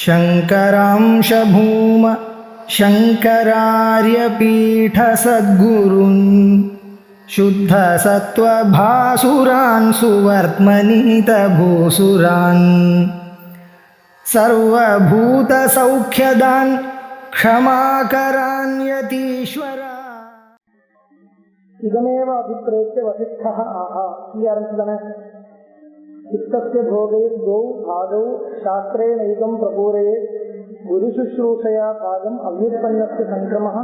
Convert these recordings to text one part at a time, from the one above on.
शङ्करांश भूम शङ्करार्यपीठसद्गुरून् शुद्धसत्त्वभासुरान् सुवर्त्मनीतभूसुरान् सर्वभूतसौख्यदान् क्षमाकरान् यतीश्वरा इदमेव अभिप्रेत्य वसिष्ठः आह ಈ ಆರಂಭಿಸಿದನೆ ಚಿತ್ತಸ್ಯ ಭೋಗೈರ್ದ್ವೌ ಭಾಗೌ ಶಾಸ್ತ್ರೇಣೈಕಂ ಪ್ರಪೂರಯೇ ಗುರುಶುಶ್ರೂಷಯಾ ಭಾಗಂ ಅವ್ಯುತ್ಪನ್ನಸ್ಯ ಸಂಕ್ರಮಃ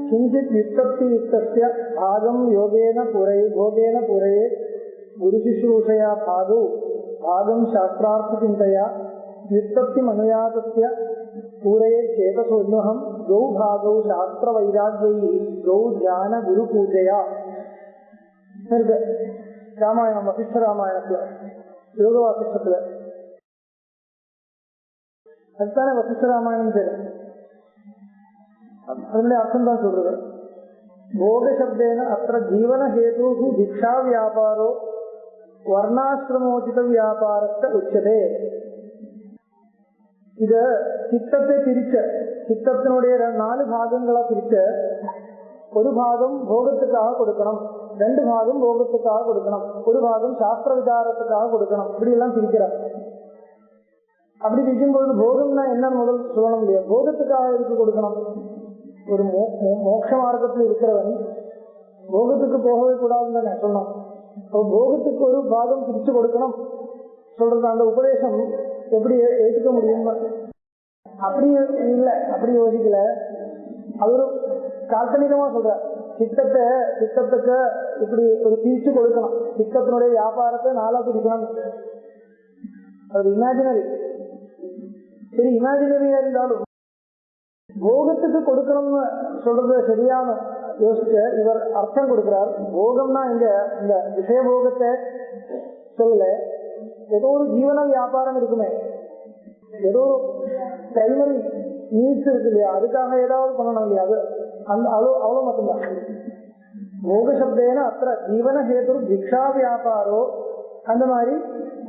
ಕಿಂಚಿತ್ ವ್ಯುತ್ಪತ್ತಿಯುಕ್ತಸ್ಯ ಭಾಗಂ ಯೋಗೇನ ಪೂರಯೇ ಭೋಗೇನ ಪೂರಯೇ ಗುರುಶುಶ್ರೂಷಯಾ ಭಾಗೌ ಭಾಗಂ ಶಾಸ್ತ್ರಾರ್ಥಚಿಂತಯಾ ವ್ಯುತ್ಪತ್ತಿಮನುಯಾತಸ್ಯ पूरये चेतसोन्वहं गौ भागौ शास्त्रवैराग्यैः गौ ध्यान गुरुपूजया रामायणं वसिष्ठरामायणस्य योगवासिष्ठத்தில் அதுதானே வசிஷ்டராமாயணம் பேரு. அதனுடைய அர்த்தம் தான் சொல்றது. போக சப்தேன அത്ര ஜீவன ஹேதுஹு தீக்ஷா வியாபாரோ வர்ணாசிரமோச்சித வியாபாரஸ்ய உச்சதே. ഇത് ചിത്തത്തെ തിരിച്ച് ചിത്തത്തിനുடைய 4 ഭാഗങ്ങളെ തിരിച്ച് ഒരു ഭാഗം ഭോഗத்துக்காக കൊടുക്കണം, 2 ഭാഗം ഭോഗத்துக்காக கொடுக்கணும், ஒரு ഭാഗம் சாஸ்திர விசாரத்துக்காக கொடுக்கணும், இப்படி எல்லாம் பிரிக்கிறார். அப்படி பிரிக்கும்போது போகம்னா என்ன முதல் சொல்லணும் இல்லையா? போகத்துக்காக எதுக்கு கொடுக்கணும்? ஒரு மோட்ச மார்க்கத்தில் இருக்கிறவன் போகத்துக்கு போகவே கூடாதுன்னு தானே சொன்னோம். போகத்துக்கு ஒரு பாகம் பிரிச்சு கொடுக்கணும் சொல்றது அந்த உபதேசம் எப்படி ஏற்றுக்க முடியும்? அப்படி இல்லை, அப்படி யோசிக்கல. அது ஒரு கால்பனிகமா சொல்ற. சித்தத்துக்கு இப்படி ஒரு பிரிச்சு கொடுக்கணும், சித்தத்தினுடைய வியாபாரத்தை 4 பிரிக்கணும். அது இமேஜினரி. சரி, இமேஜினரியா இருந்தாலும் போகத்துக்கு கொடுக்கணும்னு சொல்றது சரியான யோசிச்ச இவர் அர்த்தம் கொடுக்கிறார். போகம்னா இங்க இந்த விஷய போகத்தை சொல்லல, ஏதோ ஒரு ஜீவன வியாபாரம் இருக்குமே, ஏதோ பிரைமரி நீட்ஸ் இருக்கு இல்லையா, அதுக்காக ஏதாவது பண்ணணும் இல்லையா, அது அந்த அவ்வளவு மட்டும்தான். போக சப்தேன அത്ര ஜீவன ஹேது தீக்ஷா வியாபாரோ, அந்த மாதிரி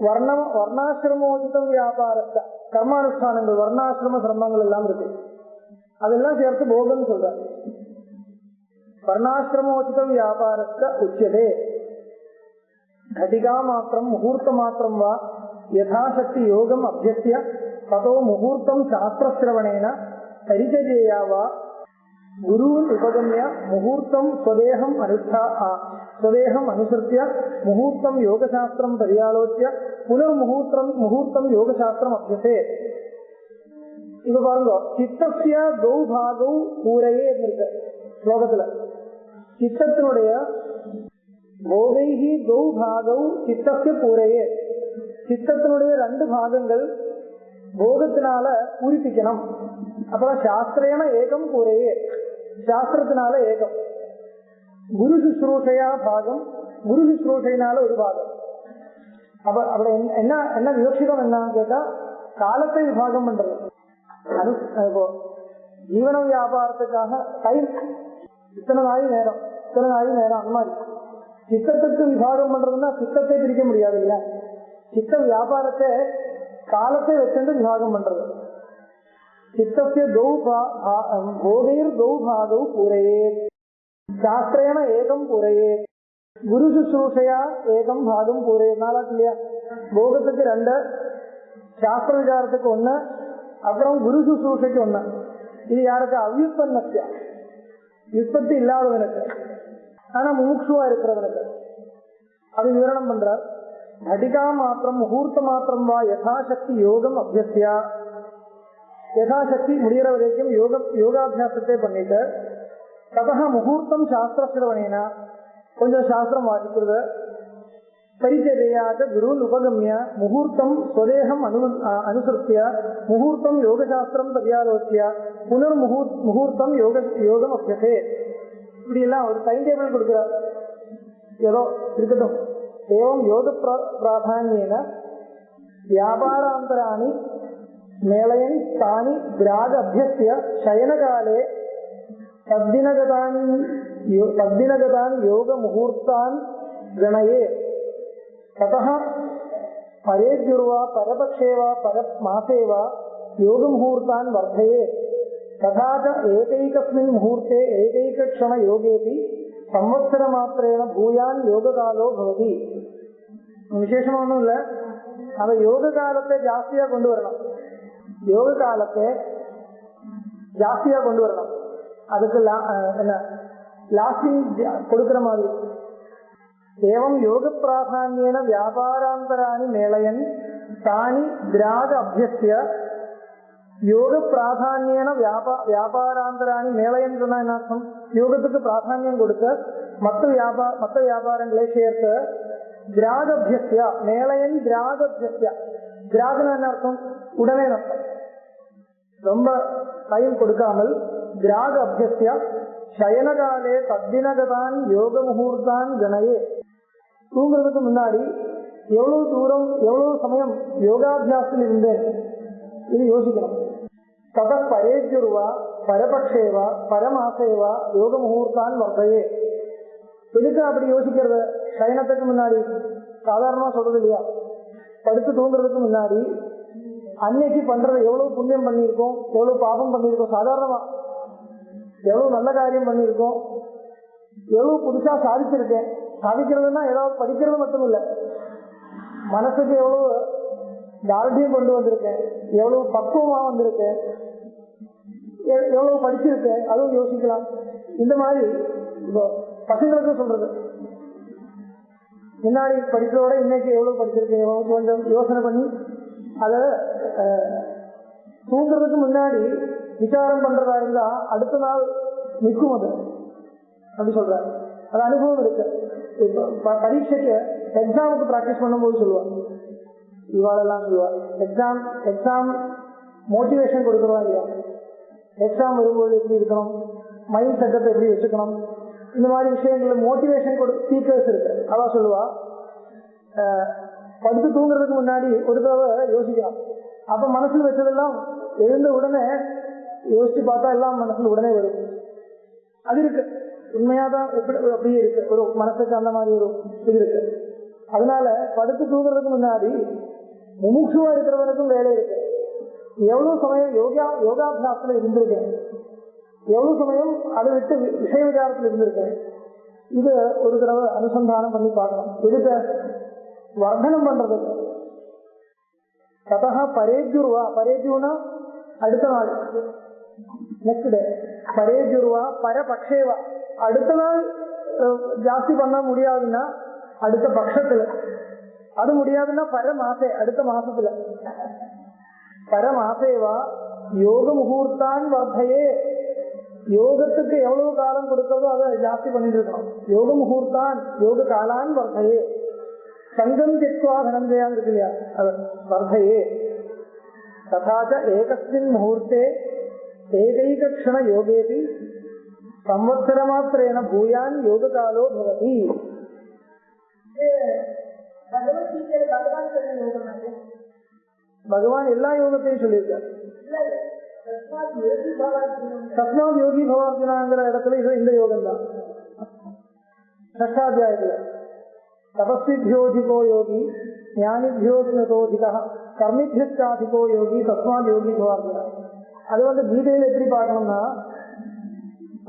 வர்ணாசிரமோச்சித வியாபாரத்தை கர்மானுஷ்டானங்கள் வர்ணாசிரம சிரமங்கள் எல்லாம் இருக்கு, அதெல்லாம் சேர்த்து போகம்னு சொல்ற. வர்ணாசிரமோச்சித வியாபாரத்தை உச்சதே. घटिका मात्रं मुहूर्त मात्रं वा यथाशक्ति योगम अभ्यस्य ततो मुहूर्तं शास्त्रश्रवणेन परिचर्यया वा गुरून् उपगम्य मुहूर्तं स्वदेहम् अनुसृत्य मुहूर्तं योगशास्त्रं पर्यालोच्य मुहूर्तं योगशास्त्रम् अभ्यसे. इव पारुंगो चित्तस्य गौ भागौ पूरये इरुक्कु श्लोकत्तुल. चित्तत्तिनुடைய போகைஹி கௌ பாகௌ சித்தஸ்ய பூரையே. சித்தத்தினுடைய 2 பாகங்கள் போகத்தினால பூரிப்பிக்கணும். அப்புறம் சாஸ்திரேன ஏகம் பூரையே, சாஸ்திரத்தினால ஏகம். குரு சுஸ்ரூஷையா பாகம், குரு சுஸ்ரூஷையினால ஒரு பாகம். அப்ப அப்படி என்ன விவக்ஷிதம் என்னன்னு கேட்டா, காலத்தை விபாகம் பண்றது. இப்போ ஜீவன வியாபாரத்துக்காக டைம் இத்தனை நாளி நேரம் அந்த மாதிரி. சித்தத்துக்கு விபாகம் பண்றதுன்னா சித்தத்தை பிரிக்க முடியாது இல்லையா? சித்த வியாபாரத்தை காலத்தை வச்சுட்டு விபாகம் பண்றது. சித்தத்திய போகைர் கௌ பாகௌ பூரையே சாஸ்திரேன ஏகம் பூரையே குரு சுஸ்ரூஷையா ஏகம் பாகம் பூரையே. நாளாச்சு இல்லையா? போகத்துக்கு 2, சாஸ்திர விசாரத்துக்கு 1, அப்புறம் குரு சுஸ்ரூஷைக்கு 1. இது யாருக்கு? அவ்யுத்பன்னஸ்ய, விற்பத்தி இல்லாதவனுக்கு, ஆனா முமுட்சுவா இருக்கிறவனுக்கு. அது விவரணம் பண்றார். घटिका மாத்திரம் முகூர்த்த மாத்திரம் வா யதாசக்தி யோகம் அபியஸ்யா. யதாசக்தி முடிகிற வரைக்கும் யோகாபியாசத்தை பண்ணிட்டு ததா முகூர்த்தம் சாஸ்திரஸ்ரவணேனா, கொஞ்சம் சாஸ்திரம் வாசிக்கிறது. பரிச்சர்யாக குருன் உபகம்ய முகூர்த்தம் ஸ்வதேகம் அனுசரித்திய முகூர்த்தம் யோகசாஸ்திரம் பரியாலோச்சிய முகூர்த்தம் யோகம் அபியசே. இப்படி எல்லாம் ஒரு டைம் டேபிள் கொடுக்கிறார். ஏதோ இருக்கட்டும். ஏவம் யோக பிராதான்யேன வியாபாராந்தராணி மேலயன் தானி கிராக அபியஸ்ய சயனகாலே தத்தினகதான் யோக முகூர்த்தான் கணயே. ततः परेद्युर्वा परपक्षे वा परमासे वा யோக முகூர்த்தான் வர்த்தயே ததாச்ச ஏகைகஸ்மின் முகூர்த்தே ஏகைகக்ஷண யோகேபி சம்வத்சர மாத்திரேன பூயான் யோக காலோ பவதி. விசேஷமா ஒன்றும் இல்லை, அந்த யோக காலத்தை ஜாஸ்தியா கொண்டு வரணும். யோக காலத்தை ஜாஸ்தியா கொண்டு வரணும். அதுக்கு என்ன லாஸ்டிங் கொடுக்கிற மாதிரி. ஏவம் யோக பிராதான்யேன வியாபாராந்தராணி மேலயன் தானி திராக அபியஸ்ய. யோக பிராதான்யேன வியாபாராந்தராணி மேலயன் சொன்னா என்ன அர்த்தம்? யோகத்துக்கு பிராதான்யம் கொடுக்க மற்ற வியாபாரங்களை சேர்த்து திராகபியஸ்ய மேலயன் திராகபியஸ்ய. திராகன என்ன அர்த்தம்? உடனே அர்த்தம், ரொம்ப டைம் கொடுக்காமல். திராக அபியஸ்ய சயனகாலே தத்தினகதான் யோக முகூர்த்தான் கணையே. தூங்குறதுக்கு முன்னாடி எவ்வளவு தூரம் எவ்வளவு சமயம் யோகாபியாசத்தில் இருந்தேன் இது யோசிக்கணும். தத பரேஜுருவா பரபக்ஷேவா பரமாசேவா யோக முகூர்த்தான் வர்த்தையே. எதுக்கு அப்படி யோசிக்கிறத? சயனத்துக்கு முன்னாடி சாதாரணமா சொல்றது இல்லையா, படுத்து தூங்குறதுக்கு முன்னாடி அன்னைக்கு பண்றது எவ்வளவு புண்ணியம் பண்ணியிருக்கோம், எவ்வளவு பாபம் பண்ணியிருக்கோம், சாதாரணமா எவ்வளவு நல்ல காரியம் பண்ணியிருக்கோம், எவ்வளவு புதுசா சாதிச்சிருக்கேன். சாதிக்கிறதுனா ஏதாவது படிக்கிறது மட்டும் இல்லை, மனசுக்கு எவ்வளவு தார்டியம் கொண்டு வந்திருக்கேன், எவ்வளவு பக்குவமா வந்திருக்கேன், எவ்வளவு படிச்சிருக்கேன், அதுவும் யோசிக்கலாம். இந்த மாதிரி இப்போ பசங்களுக்கு சொல்றது, முன்னாடி படிக்கிறதோட இன்னைக்கு எவ்வளவு படிச்சிருக்கேன் கொஞ்சம் யோசனை பண்ணி அதை தூங்குறதுக்கு முன்னாடி விசாரம் பண்றதா இருந்தா அடுத்த நாள் நிற்கும். அது அப்படி சொல்றாரு. அது அனுபவம் இருக்கு. பரீட்சைக்கு எக்ஸாமுக்கு பிராக்டிஸ் பண்ணும்போது சொல்லுவாங்க, இவாளெல்லாம் சொல்லுவார், எக்ஸாம் மோட்டிவேஷன் கொடுக்குறவா இல்லையா, எக்ஸாம் வரும்போது எப்படி இருக்கணும், மைண்ட் செட்டப்பை எப்படி வச்சுக்கணும், இந்த மாதிரி விஷயங்கள் மோட்டிவேஷன் ஸ்பீக்கர்ஸ் இருக்கு. அவ சொல்லுவா, படுத்து தூங்குறதுக்கு முன்னாடி ஒரு தடவை யோசிக்கலாம். அப்ப மனசுல வச்சதெல்லாம் எழுந்த உடனே யோசிச்சு பார்த்தா எல்லாம் மனசுல உடனே வரும். அது இருக்கு, உண்மையாதான் அப்படியே இருக்கு. ஒரு மனசுக்கு அந்த மாதிரி ஒரு இது இருக்கு. அதனால படுத்து தூங்குறதுக்கு முன்னாடி முமுட்சுவா இருக்கிறவனுக்கும் வேலை இருக்கு. எவ்வளவு சமயம் யோகாபியாசத்துல இருந்திருக்கேன், எவ்வளவு சமயம் அதை விட்டு விஷய விசாரத்தில் இருந்திருக்கேன், இது ஒரு தடவை அனுசந்தானம் பண்ணி பார்க்கணும். இதுக்கு வர்தனம் பண்றது. ததா பரேஜுருவா, பரேஜுனா அடுத்த நாள், நெக்ஸ்ட் டே. பரேஜுருவா பரபக்ஷேவா, அடுத்த நாள் ஜாஸ்தி பண்ண முடியாதுன்னா அடுத்த பட்சத்துல, அது முடியாதுன்னா பரமாசே அடுத்த மாசத்துல. பரமாசேவா யோக முகூர்த்தான் வர்த்தையே. யோகத்துக்கு எவ்வளவு காலம் கொடுக்கிறதோ அதை ஜாஸ்தி பண்ணிட்டு இருக்கணும். யோக முகூர்த்தான் யோக காலான் வர்த்தையே. சங்கம் தித்வா தனஞ்சயான் இருக்கு இல்லையா, அது வர்த்தையே. ததாச்ச ஏகஸ்மின் முகூர்த்தே ஏகைகக்ஷண யோகேபி சம்வத்சர மாத்திரேன பூயான் யோக காலோ பவதி. பகவான் எல்லா யோகத்தையும் சொல்லியிருக்கார். தஸ்மாத் யோகி பவார்ஜுனாங்கிற இடத்துல இது இந்த யோகம் தான். ஷஷ்டாத்தியாயத்துல தபஸ்விபியோதிகோ யோகி ஞானிபியோதிகா கர்மிபியோ யோகி தஸ்மாத் யோகி பவார்ஜுனா. அது கீதையில எப்படி பார்க்கணும்னா,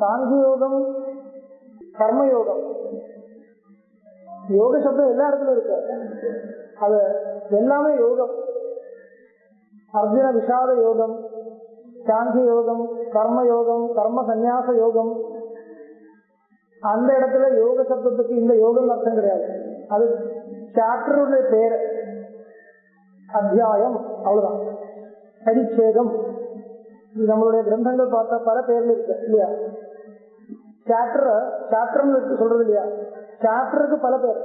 சாங்கிய யோகம் கர்மயோகம், யோக சப்தம் எல்லா இடத்துல இருக்கு. அது எல்லாமே யோகம். அர்ஜுன விஷாத யோகம், சாங்கிய யோகம், கர்ம யோகம், கர்ம சந்நியாச யோகம். அந்த இடத்துல யோக சப்தத்துக்கு இந்த யோகம் அர்த்தம் கிடையாது. அது சாப்டருடைய பேரு, அத்தியாயம், அவ்வளவுதான். பரிச்சேதம், நம்மளுடைய கிரந்தங்கள் பார்த்தா பல பேர்ல இருக்கு இல்லையா. சாப்டர் சொல்றது இல்லையா, சாப்டருக்கு பல பேர்.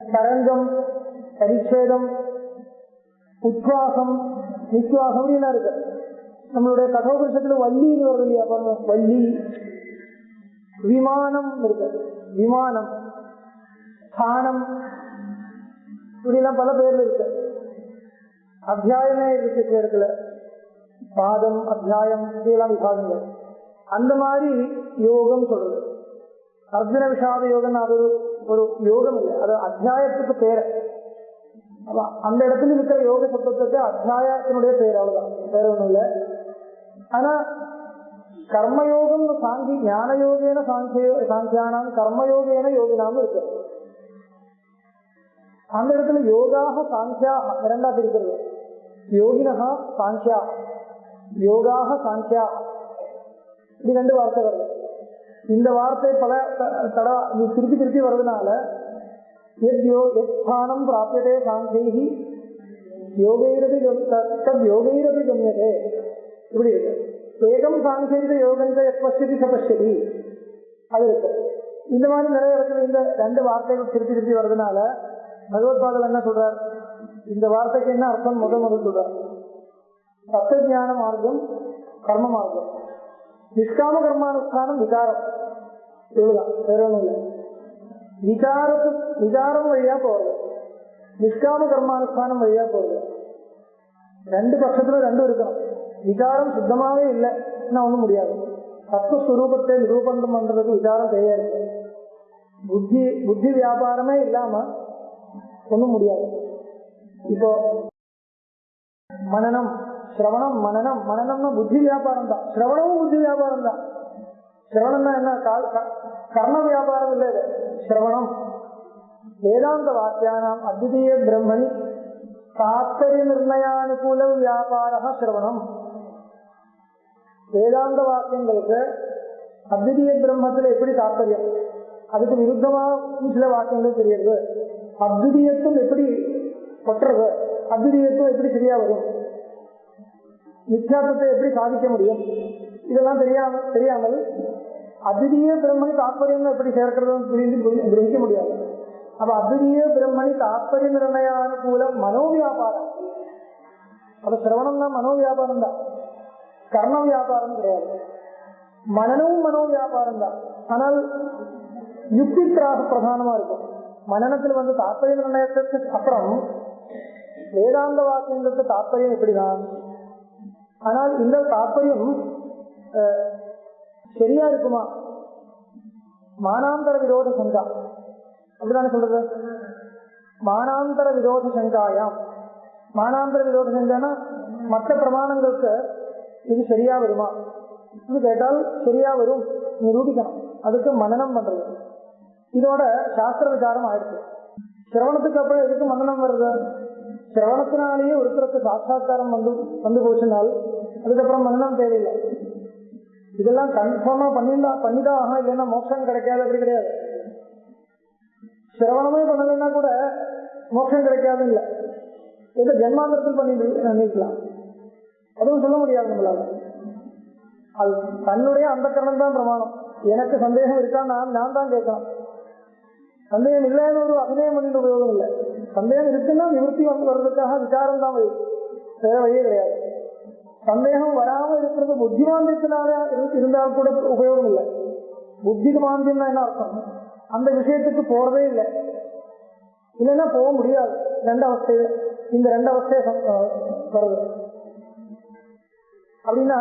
தரங்கம், பரிச்சேதம், உத்வாசம், நித்வாசம் எல்லாம் இருக்கு. நம்மளுடைய கதோபரிஷத்துல வள்ளின்னு வருது இல்லையா, பாருங்க, வள்ளி. விமானம் இருக்கு, விமானம், ஸ்தானம், இப்படிலாம் பல பேர்ல இருக்கு. அத்தியாயமே இருக்கு சில இடத்துல, பாதம், அத்தியாயம், இதெல்லாம் விபாகங்கள். அந்த மாதிரி யோகம் சொல்றது. அர்ஜுன விஷாத யோகம் அது ஒரு யோகம் இல்லை, அது அத்தியாயத்துக்கு பேர. அந்த இடத்துல இருக்கிற யோக சப்தத்துக்கு அத்தியாயத்தினுடைய பேர், அவ்வளவுதான், வேற ஒண்ணும் இல்லை. ஆனா கர்மயோகம் ஞான யோகேன சாங்கியானாம் கர்மயோகேன யோகினாம் இருக்கு. அந்த இடத்துல யோகாக சாங்கியா இரண்டா இருக்கிறது. யோகினகா சாங்கியா, யோகாக சாங்கியா, இது ரெண்டு வார்த்தை வருது. இந்த வார்த்தை பல திருப்பி திருப்பி வருவதனால ஸ்தானம் பிராபியதே சாங்கியைஹி யோகைரபி யோகைரபி கம்யதே, இப்படி இருக்கு. ஏகம் சாங்கியந்த யோகந்த பஷ்யதி சபஷ்யதி, அது இருக்கு. இந்த மாதிரி நிறைய இடத்துல இந்த ரெண்டு வார்த்தைகள் திருப்பி திருப்பி வருவதனால பகவத்பாதல் என்ன சொல்றார், இந்த வார்த்தைக்கு என்ன அர்த்தம் முதல் சொல்றார். தத்துவஞான மார்க்கம், கர்ம மார்க்கம், நிஷ்காம கர்மானுஷ்டானம் விகாரம், இவ்வளவுதான், வேற ஒன்றும் இல்லை. விகாரம் வழியா போறது, நிஷ்காம கர்மானுஷ்டானம் வழியா போறது. ரெண்டு பட்சத்துல ரெண்டும் இருக்கணும். விகாரம் சுத்தமாவே இல்லைன்னா ஒண்ணும் முடியாது. தத்துவஸ்வரூபத்தை நிரூபணம் பண்றதுக்கு விகாரம் தேவையா இருக்கு. புத்தி வியாபாரமே இல்லாம ஒண்ணும் முடியாது. இப்போ மனனம், சிரவணம், மனனம்னா புத்தி வியாபாரம் தான், சிரவணமும் புத்தி வியாபாரம் தான். சிரவணம்னா என்ன, கர்ம வியாபாரம் இல்லை. இது சிரவணம். வேதாந்த வாக்கியானாம் அத்விதீய பிரம்மணி தாத்பரிய நிர்ணயானுகூல வியாபார சிரவணம். வேதாந்த வாக்கியங்களுக்கு அத்விதீய பிரம்மத்துல எப்படி தாத்பரியம், அதுக்கு விருத்தமா சில வாக்கியங்கள் தெரியுது. அத்விதீயத்தும் எப்படி கொட்டுறது, அத்விதீயத்தும் எப்படி சரியா வரும், நித்தியாசத்தை எப்படி சாதிக்க முடியும், இதெல்லாம் தெரியாமல் அத்விதீய பிரம்மணி தாத்பரியம் எப்படி சேர்க்கிறது கிரகிக்க முடியாது. அப்ப அத்விதீய பிரம்மணி தாத்பரிய நிர்ணயானுகூல மனோவியாபாரம். அப்ப சிரவணம் தான் மனோவியாபாரம் தான், கர்ம வியாபாரம் கிடையாது. மனனமும் மனோவியாபாரம் தான், ஆனால் யுக்தி பிரதானமா இருக்கும். மனனத்தில் தாத்பரிய நிர்ணயத்துக்கு அப்புறம் வேதாந்த வாக்கியங்களுக்கு தாத்பரியம் எப்படிதான், ஆனால் இந்த தாத்பரியம் சரியா இருக்குமா, மானாந்தர விரோத சங்கா, அப்படிதானே சொல்றது. மானாந்தர விரோத சங்காயாம், மானாந்தர விரோத சங்கானா மற்ற பிரமாணங்களுக்கு இது சரியா வருமா கேட்டால் சரியா வரும், நிரூபிக்கணும். அதுக்கு மனனம் பண்றது. இதோட சாஸ்திர விசாரம் ஆயிடுச்சு. சிரவணத்துக்கு அப்புறம் எதுக்கு மனனம் வருது, சிரவணத்தினாலேயே ஒருத்தருக்கு சாட்சாத்காரம் வந்து போச்சுனால் அதுக்கப்புறம் மனனம் தேவையில்லை. இதெல்லாம் கன்ஃபார்மா பண்ணிதான் ஆகும், இல்லைன்னா மோட்சம் கிடைக்காது, அப்படி கிடையாது. சிரவணமே பண்ணலைன்னா கூட மோட்சம் கிடைக்காது இல்லை, ஏதோ ஜென்மாந்திரத்தில் பண்ணிக்கலாம், அதுவும் சொல்ல முடியாது நம்மளால. அது தன்னுடைய அந்த கரணம் தான் பிரமாணம். எனக்கு சந்தேகம் இருக்கா, நான் தான் கேட்கணும். சந்தேகம் இல்லைன்னு ஒரு அபிநயம் பண்ணிட்டு உபயோகம் இல்லை. சந்தேகம் இருக்குன்னா நிவர்த்தி வர்றதுக்காக விசாரம் தான் வழி, வேற வழியே கிடையாது. சந்தேகம் வராம இருக்கிறது புத்திமாந்தியத்தினால இருந்தால் கூட உபயோகம் இல்லை. புத்திக்கு மாந்தியம் தான் என்ன அர்த்தம், அந்த விஷயத்துக்கு போறதே இல்லை, இல்லைன்னா போக முடியாது. இந்த ரெண்டு அவஸ்தைய வருது. அப்படின்னா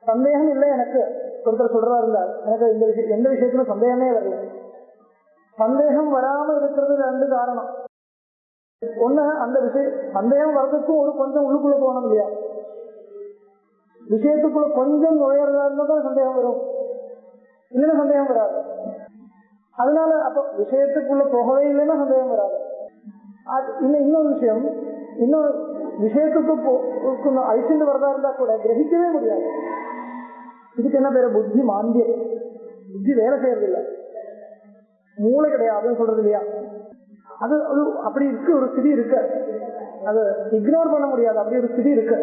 சந்தேகம் இல்லை எனக்கு ஒருத்தர் சொல்றதா இருந்தால், எனக்கு இந்த எந்த விஷயத்துல சந்தேகமே வரல. சந்தேகம் வராம இருக்கிறது ரெண்டு காரணம். ஒண்ணு, அந்த சந்தேகம் வர்றதுக்கும் ஒரு கொஞ்சம் உள்ளுக்குள்ள போகணும் இல்லையா, விஷயத்துக்குள்ள கொஞ்சம் நுழையறதா இருந்தா தான் சந்தேகம் வரும், இல்லைன்னா சந்தேகம் வராது. அதனால அப்ப விஷயத்துக்குள்ள போகவே இல்லைன்னா சந்தேகம் வராது. இன்னொரு விஷயம், இன்னொரு விஷயத்துக்கு அழிச்சுட்டு வரதா இருந்தா கூட கிரகிக்கவே முடியாது. இதுக்கு என்ன பேரு, புத்தி மாந்தியம். புத்தி வேலை செய்யறதில்லை, மூளை கிடையாதுன்னு சொல்றது இல்லையா. அது அப்படி இருக்கு, ஒரு ஸ்திதி இருக்கு, அது இக்னோர் பண்ண முடியாது. அப்படி ஒரு ஸ்திதி இருக்கு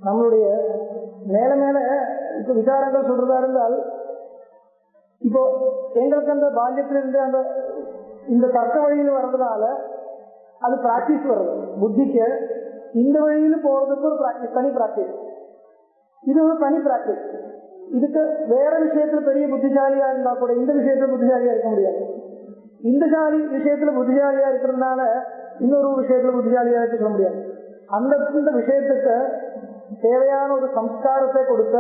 நம்மளுடைய. மேல மேல இப்ப விசாரங்கள் சொல்றதா இருந்தால், இப்போ எங்களுக்கு அந்த பால்யத்திலிருந்து அந்த இந்த தர்க்க வழியில் வர்றதுனால அது பிராக்டிஸ் வருது. புத்திக்கு இந்த வழியில் போறதுக்கு ஒரு பிராக்டிஸ், தனி பிராக்டிஸ். இது ஒரு தனி பிராக்டிஸ். இதுக்கு வேற விஷயத்துல பெரிய புத்திசாலியா இருந்தா கூட இந்த விஷயத்துல புத்திசாலியா இருக்க முடியாது. இந்த விஷயத்துல புத்திசாலியா இருக்கிறதுனால இன்னொரு விஷயத்துல புத்திசாலியா இருக்க சொல்ல முடியாது. அந்த விஷயத்துக்கு தேவையான ஒரு சம்ஸ்காரத்தை கொடுத்த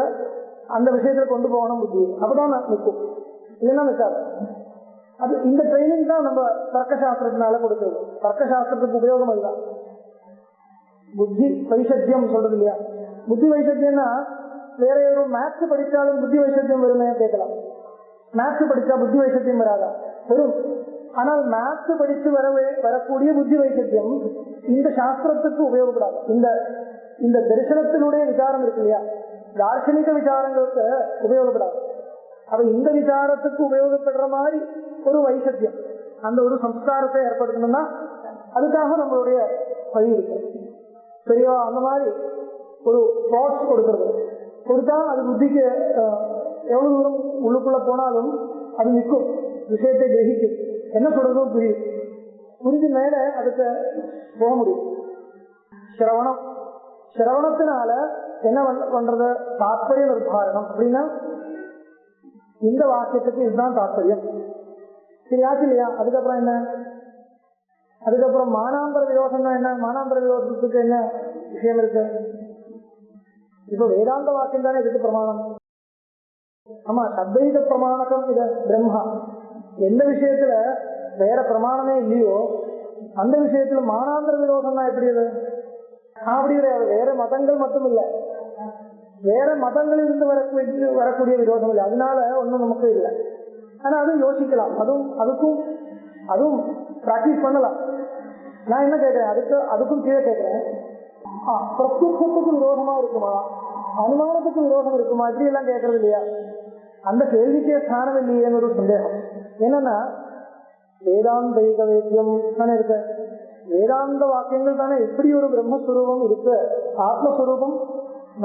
அந்த விஷயத்துல கொண்டு போகணும் புத்தி, அப்பதான் நிற்கும், இல்லைன்னா நிற்காது. அது இந்த ட்ரைனிங் தான் நம்ம தர்க்க சாஸ்திரத்தினால கொடுக்குறது. தர்க்க சாஸ்திரத்துக்கு உபயோகம் அதுதான். புத்தி வைசத்தியம் சொல்றது இல்லையா? புத்தி வைசத்தியம்னா வேற ஒரு மேத்ஸ் படிச்சாலும் புத்தி வைசத்தியம் வருமே கேட்கலாம். மேத்ஸ் படிச்சா புத்தி வைசத்தியம் வராதா? வரும். ஆனால் மேத்ஸ் படிச்சு வரக்கூடிய புத்தி வைசத்தியம் இந்த சாஸ்திரத்துக்கு உபயோகப்படாது. இந்த தரிசனத்தினுடைய விசாரம் இருக்கு இல்லையா, தார்சனிக விசாரங்களுக்கு உபயோகப்படாது. அப்ப இந்த விசாரத்துக்கு உபயோகப்படுற மாதிரி ஒரு வைசத்தியம், அந்த ஒரு சம்ஸ்காரத்தை ஏற்படுத்தணும்னா அதுக்காக நம்மளுடைய வழி இருக்கு. சரியா? அந்த மாதிரி ஒரு ஃபோர்ஸ் கொடுத்தா அது புத்திக்கு எவ்வளவு தூரம் உள்ளுக்குள்ள போனாலும் அது நிற்கும், விஷயத்தை கிரகிக்கும், என்ன சொல்றதும் புரியும். புரிஞ்சு மேல அதுக்கு போக முடியும். சிரவணத்தினால என்ன பண்றது? தாத்பரிய நிர்தாரணம். அப்படின்னா இந்த வாக்கியத்துக்கு இதுதான் தாத்பரியம், சரியாச்சு இல்லையா? அதுக்கப்புறம் என்ன? அதுக்கப்புறம் மானாம்பர விரோதம் என்ன? மானாம்பர விரோதத்துக்கு என்ன விஷயம் இருக்கு? இப்ப வேதாந்த வாக்கியம் தானே இதுக்கு பிரமாணம். ஆமா, சத்வைத பிரமாணகம் இது பிரம்மா. எந்த விஷயத்துல வேற பிரமாணமே இல்லையோ அந்த விஷயத்துல மானாந்தர விரோதம் தான் எப்படி? அது அப்படி கிடையாது. வேற மதங்கள் மட்டும் இல்லை, வேற மதங்களில் இருந்து வரக்கூடிய விரோதம் இல்லை, அதனால ஒண்ணும் நமக்கு இல்லை. ஆனா அதுவும் யோசிக்கலாம், அதுவும் பிராக்டிஸ் பண்ணலாம். நான் என்ன கேட்கிறேன், அதுக்கும் கீழே கேட்கிறேன், பிரத்யத்துக்கு விரோதமா இருக்குமா, அனுமானத்துக்கு விரோதம் இருக்குமா, இப்படி எல்லாம் கேட்கறது இல்லையா? அந்த கேள்விக்கே ஸ்தானம் இல்லையேன்னு ஒரு சந்தேகம். என்னன்னா வேதாந்தைக வேத்தியம் தானே இருக்கு, வேதாந்த வாக்கியங்கள் தானே எப்படி ஒரு பிரம்மஸ்வரூபம் இருக்கு, ஆத்மஸ்வரூபம்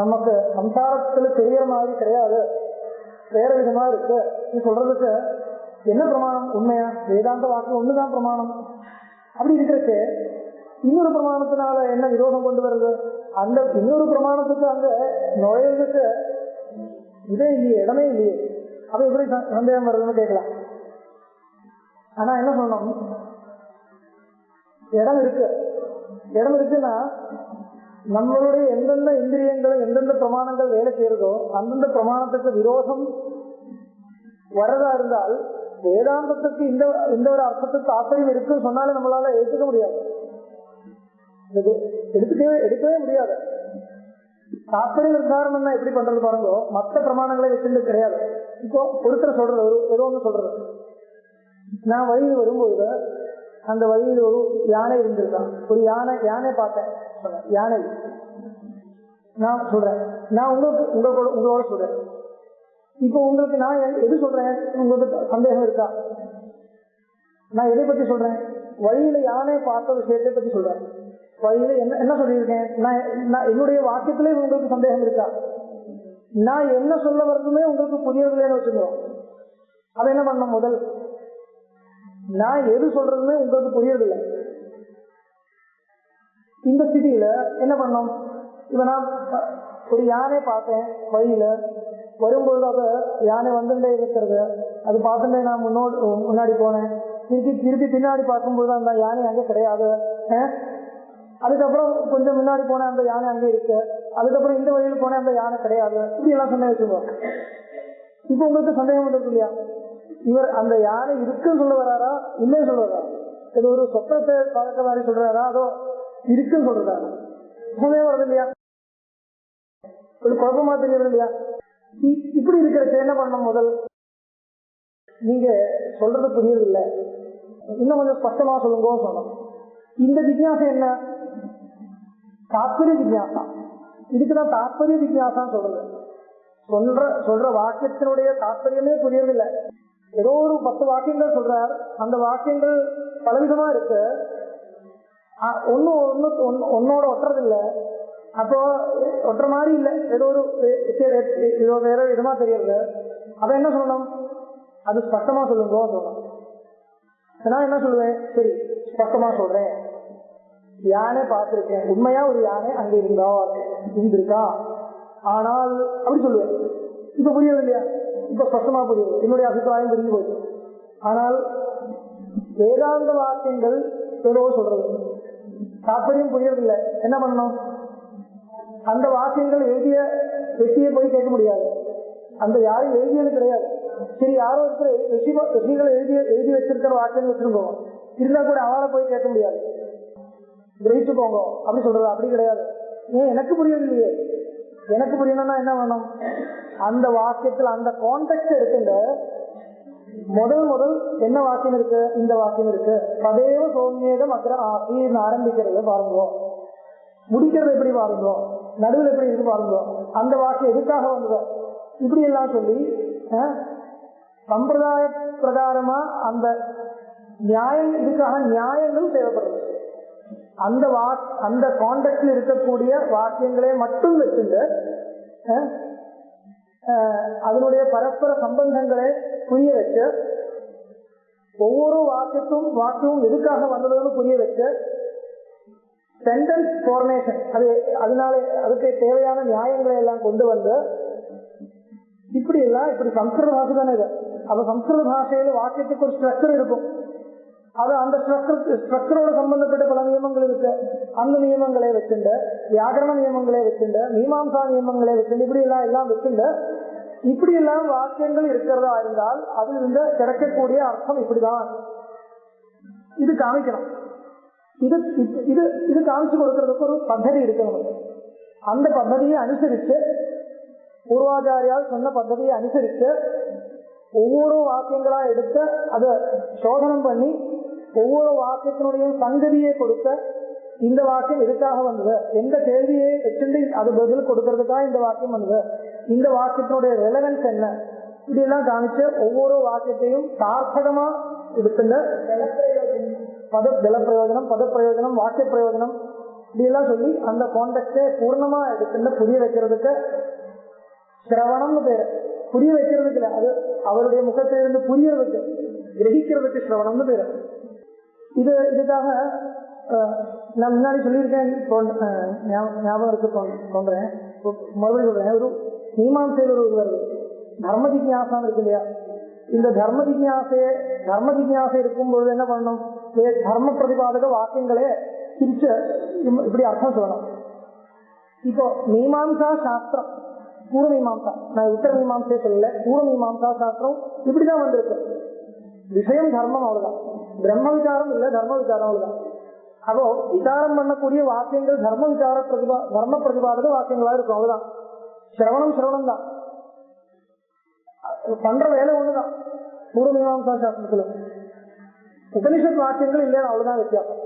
நமக்கு சம்சாரத்துல தெரியற மாதிரி கிடையாது, வேற விதமா இருக்கு. நீ சொல்றதுக்கு என்ன பிரமாணம்? உண்மையா வேதாந்த வாக்கியம் ஒண்ணுதான் பிரமாணம். அப்படி இருக்கிறது இன்னொரு பிரமாணத்தினால என்ன விரோதம் கொண்டு வருது? அந்த இன்னொரு பிரமாணத்துக்கு அங்க நுழையிறதுக்கு இதே இல்லையே, இடமே இல்லையே. அப்ப எப்படி சந்தேகம் வருதுன்னு கேட்கலாம். ஆனா என்ன சொல்லணும், இடம் இருக்குன்னா நம்மளுடைய எந்தெந்த இந்திரியங்களும் எந்தெந்த பிரமாணங்கள் வேலை செய்யறதோ அந்தந்த பிரமாணத்துக்கு விரோதம் வரதா இருந்தால் வேதாந்தத்துக்கு இந்த ஒரு அர்த்தத்துக்கு தாற்பயம் இருக்குன்னு சொன்னாலே நம்மளால எடுத்துக்க முடியாது, எடுக்கவே முடியாது. தாற்பயம் நிர்தாரணம் எப்படி பண்றது பாருங்க, மற்ற பிரமாணங்களை வச்சுட்டு கிடையாது. இப்போ ஒருத்தர் சொல்றது ஏதோ ஒண்ணு சொல்றது, நான் வழியில் வரும்போது அந்த வழியில் ஒரு யானை இருந்திருக்கான், ஒரு யானை பார்த்தேன், யானை நான் சொல்றேன், நான் உங்களோட சொல்றேன். இப்போ உங்களுக்கு நான் எது சொல்றேன் உங்களுக்கு சந்தேகம் இருக்கா? நான் எதை பத்தி சொல்றேன்? வழியில யானை பார்த்த விஷயத்தை பத்தி சொல்றேன். வழியில என்ன சொல்லியிருக்கேன்? நான் என்னுடைய வாக்கியத்திலே உங்களுக்கு சந்தேகம் இருக்கா? நான் என்ன சொல்ல வருதுமே உங்களுக்கு புரியவில்லைன்னு வச்சுக்கோம். அதை என்ன பண்ணணும்? முதல் நான் எது சொல்றதுமே உங்களுக்கு புரியறதில்லை. இந்த ஸ்திதியில என்ன பண்ணோம்? இப்ப நான் ஒரு யானை பார்த்தேன், வழியில வரும்பொழுது அது யானை வந்துட்டே இருக்கிறது, அது பார்த்துட்டே நான் முன்னாடி போனேன், திருப்பி பின்னாடி பார்க்கும்போது அந்த யானை அங்கே கிடையாது. அதுக்கப்புறம் கொஞ்சம் முன்னாடி போனேன், அந்த யானை அங்கே இருக்கு, அதுக்கப்புறம் இந்த வழியில போனேன், அந்த யானை கிடையாது. இப்படி எல்லாம் சொன்ன வச்சுக்கோ. இப்ப உங்களுக்கு சந்தேகம் வந்துருக்கு இல்லையா? இவர் அந்த யானை இருக்குன்னு சொல்ல வராரா இல்லைன்னு சொல்ல வர்றாரா? இது ஒரு சொப்பனத்தை பார்க்க மாதிரி சொல்றாரா அதோ இருக்குன்னு சொல்றதா? சந்தேகம் வருது இல்லையா? ஒரு குழப்பமா தெரியுது இல்லையா? இப்படி இருக்கிறது என்ன பண்ணணும்? முதல் நீங்க சொல்றது புரியுது இல்லை, இன்னும் கொஞ்சம் ஸ்பஷ்டமா சொல்லுங்க சொன்னோம். இந்த ஜிக்ஞாசை என்ன? தாத்பரிய ஜிக்ஞாசா. இதுக்குதான் தாத்பரிய ஜிக்ஞாசான்னு சொல்றது. சொல்ற வாக்கியத்தினுடைய தாத்பரியமே புரியறதில்லை. ஏதோ ஒரு 10 வாக்கியங்கள் சொல்றார், அந்த வாக்கியங்கள் பலவிதமா இருக்கு, ஒன்னோட ஒட்டுறதில்லை. அப்போ ஒட்டுற மாதிரி இல்லை, ஏதோ வேற விதமா தெரியறது. அதை என்ன சொல்லணும்? அது ஸ்பஷ்டமா சொல்லுங்க சொல்லணும். நான் என்ன சொல்லுவேன்? சரி ஸ்பஷ்டமா சொல்றேன், யானை பார்த்திருக்கேன், உண்மையா ஒரு யானை அங்க இருந்திருக்கா, ஆனால் அப்படி சொல்லுவேன். இப்ப புரியுது இல்லையா? இப்ப ஸ்பஷ்டமா புரியுது, என்னுடைய அபிப்பிராயம் புரிஞ்சு போச்சு. ஆனால் வேதாந்த வாக்கியங்கள் ஏதோ சொல்றது, தாற்பயம் புரியறதில்லை. என்ன பண்ணணும்? அந்த வாக்கியங்கள் எழுதிய வெற்றியை போய் கேட்க முடியாது, அந்த யாரும் எழுதியது கிடையாது. சரி, யாரோ ஒருத்தர் ரிஷிகள் எழுதி வச்சிருக்கிற வாக்கியங்கள் வச்சிருக்கோம், இருந்தா கூட அவளை போய் கேட்க முடியாது. கிரகிச்சுக்கோங்க அப்படி சொல்றது. அப்படி கிடையாது. ஏன் எனக்கு புரியவில்லையே, எனக்கு புரியணும்னா என்ன வேணும், அந்த வாக்கியத்தில் அந்த கான்டெக்ட் எடுத்துட்டு முதல் என்ன வாக்கியம் இருக்கு, இந்த வாக்கியம் இருக்கு, பதேவ சௌமியதம் அக்கற ஆசின்னு ஆரம்பிக்கிறது பாருங்க, முடிக்கிறது எப்படி பாருங்க, நடுவில் எப்படி இருக்கு பாருங்க, அந்த வாக்கியம் எதுக்காக வந்தது, இப்படி எல்லாம் சொல்லி சம்பிரதாய பிரகாரமா அந்த நியாயம், இதுக்காக நியாயங்கள் தேவைப்படுறது. அந்த கான்டெக்ட்ல இருக்கக்கூடிய வாக்கியங்களே மட்டும் வச்சுட்டு அதனுடைய பரஸ்பர சம்பந்தங்களை புரிய வச்சு, ஒவ்வொரு வாக்கியமும் எதுக்காக வந்ததுன்னு புரிய வச்சு, சென்டென்ஸ் ஃபார்மேஷன் அதனால அதுக்கு தேவையான நியாயங்களை எல்லாம் கொண்டு வந்து இப்படி சம்ஸ்கிருத பாஷை தானே இது. அப்ப சம்ஸ்கிருத பாஷையில வாக்கியத்துக்கு ஒரு ஸ்ட்ரக்சர் இருக்கும். அது அந்த ஸ்ட்ரக்சரோட சம்பந்தப்பட்ட பல நியமங்கள் இருக்கு. அந்த நியமங்களை வச்சுண்டு, வியாகரண நியமங்களை வச்சுண்டு, மீமாம்சா நியமங்களை வச்சுண்டு, இப்படி எல்லாம் வச்சுண்டு, இப்படி எல்லாம் வாக்கியங்கள் இருக்கிறதா இருந்தால் அதில் இருந்து கிடைக்கக்கூடிய அர்த்தம் இப்படிதான், இது காமிக்கணும். இது காமிச்சு கொடுக்கறதுக்கு ஒரு பத்ததி இருக்கு நமக்கு. அந்த பத்ததியை அனுசரிச்சு, பூர்வாச்சாரியால் சொன்ன பத்ததியை அனுசரிச்சு ஒவ்வொரு வாக்கியங்களா எடுத்து அதை சோதனம் பண்ணி ஒவ்வொரு வாக்கியத்தினுடைய சங்கதியை கொடுக்க, இந்த வாக்கியம் எதுக்காக வந்தது, எந்த கேள்வியை வச்சுட்டு அது பதில் கொடுக்கறதுக்காக இந்த வாக்கியம் வந்தது, இந்த வாக்கியத்தினுடைய ரெலவன்ஸ் என்ன, இப்படியெல்லாம் காமிச்சு ஒவ்வொரு வாக்கியத்தையும் சார்த்தகமா எடுத்துங்க. ஜலப்பிரயோஜனம், பதப்பிரயோஜனம், வாக்கிய பிரயோஜனம் இப்படியெல்லாம் சொல்லி அந்த கான்டெக்டை பூர்ணமா எடுத்துட்டு புரிய வைக்கிறதுக்கு சிரவணம்னு பேரு. புரிய வைக்கிறதுக்கு இல்லை, அது அவருடைய முகத்திலிருந்து புரியறதுக்கு, கிரகிக்கிறதுக்கு சிரவணம்னு பேரு. இதுக்காக நான் முன்னாடி சொல்லியிருக்கேன், ஞாபகம் இருக்கு சொல்றேன், மறுபடியும் சொல்றேன். ஒரு மீமாம்சையில் ஒரு வருது, தர்ம ஜிக்ஞாசம் இருக்கு இல்லையா. இந்த தர்ம ஜிக்ஞாசை இருக்கும்போது என்ன பண்ணணும், தர்ம பிரதிபாதக வாக்கியங்களே பிரிச்சு இப்படி அர்த்தம் சொல்லணும். இப்போ மீமாம்சா சாஸ்திரம், பூர்வ மீமாம்சா, நான் உத்தர மீமாம்சையே சொல்லல, பூர்வ மீமாம்சா சாஸ்திரம் இப்படிதான் வந்திருக்கு. விஷயம் தர்மம், அவ்வளவுதான். பிரம்ம விசாரம் இல்ல, தர்ம விசாரம், அவ்வளவுதான். அப்போ விசாரம் பண்ணக்கூடிய வாக்கியங்கள் தர்ம பிரதிபாதக வாக்கியங்களா இருக்கும், அவ்வளவுதான். சிரவணம் தான், பண்ற வேலை ஒண்ணுதான். பூர்வ மீமாம்சா சாஸ்திரத்துல உபனிஷத் வாக்கியங்கள் இல்லையா, அவ்வளவுதான் வித்தியாசம்.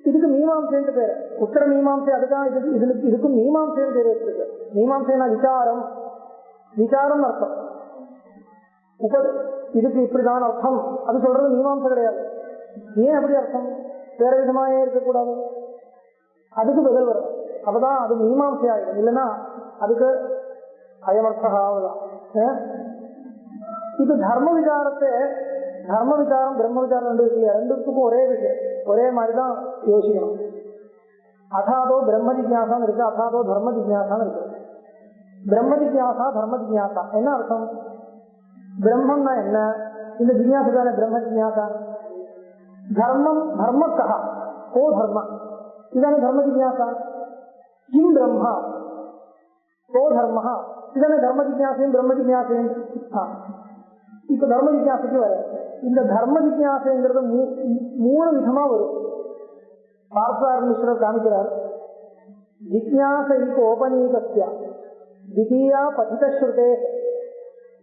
இதுக்கு மீமாம்சைன்னு பேரு, உத்தர மீமாம்சை. அதுதான் இதுக்கும் மீமாம்சைன்னு பேர் வச்சிருக்கு. மீமாம்சைனா விசாரம் அர்த்தம். இதுக்கு இப்படிதான் அர்த்தம் அது சொல்றது மீமாம்சை கிடையாது. ஏன் அப்படி அர்த்தம் வேற விதமா ஏன் இருக்கக்கூடாது, அதுக்கு பதில் வரும். அப்பதான் அது மீமாம்சை ஆகிடும். இல்லைன்னா அதுக்கு அயமர்த்தகாவதான். இது தர்ம விசாரம் பிரம்ம விசாரம் ரெண்டு இருக்கு, ரெண்டுத்துக்கும் ஒரே விஷயம், ஒரே மாதிரிதான் யோசிக்கணும். அதாதோ பிரம்ம ஜிக்ஞாசான்னு இருக்கு, அதாதோ தர்ம ஜிக்ஞாசான்னு இருக்கு. பிரம்ம ஜிக்ஞாசா, தர்ம ஜிக்ஞாசா என்ன அர்த்தம்? பிரம்மம்னா என்ன, இந்த ஜிக்ஞாசா தானே பிரம்ம ஜிக்ஞாசா. தர்மக்கா கோ தர்ம, இதான தர்ம ஜிக்ஞாசா. கிம் பிரம்மா கோ தர்ம, இதான தர்ம ஜிக்ஞாசையும் பிரம்ம ஜிக்ஞாசையும். இப்ப தர்ம ஜிக்ஞாசைக்கு வர, இந்த தர்ம ஜிக்ஞாசைங்கிறது மூணு விதமா வரும். பார்த்தார் மிஸ்ரர் காமிக்கிறார். ஜிக்ஞாசைகோபநீதஸ்ய திதீயா பதிதஸ்ருதே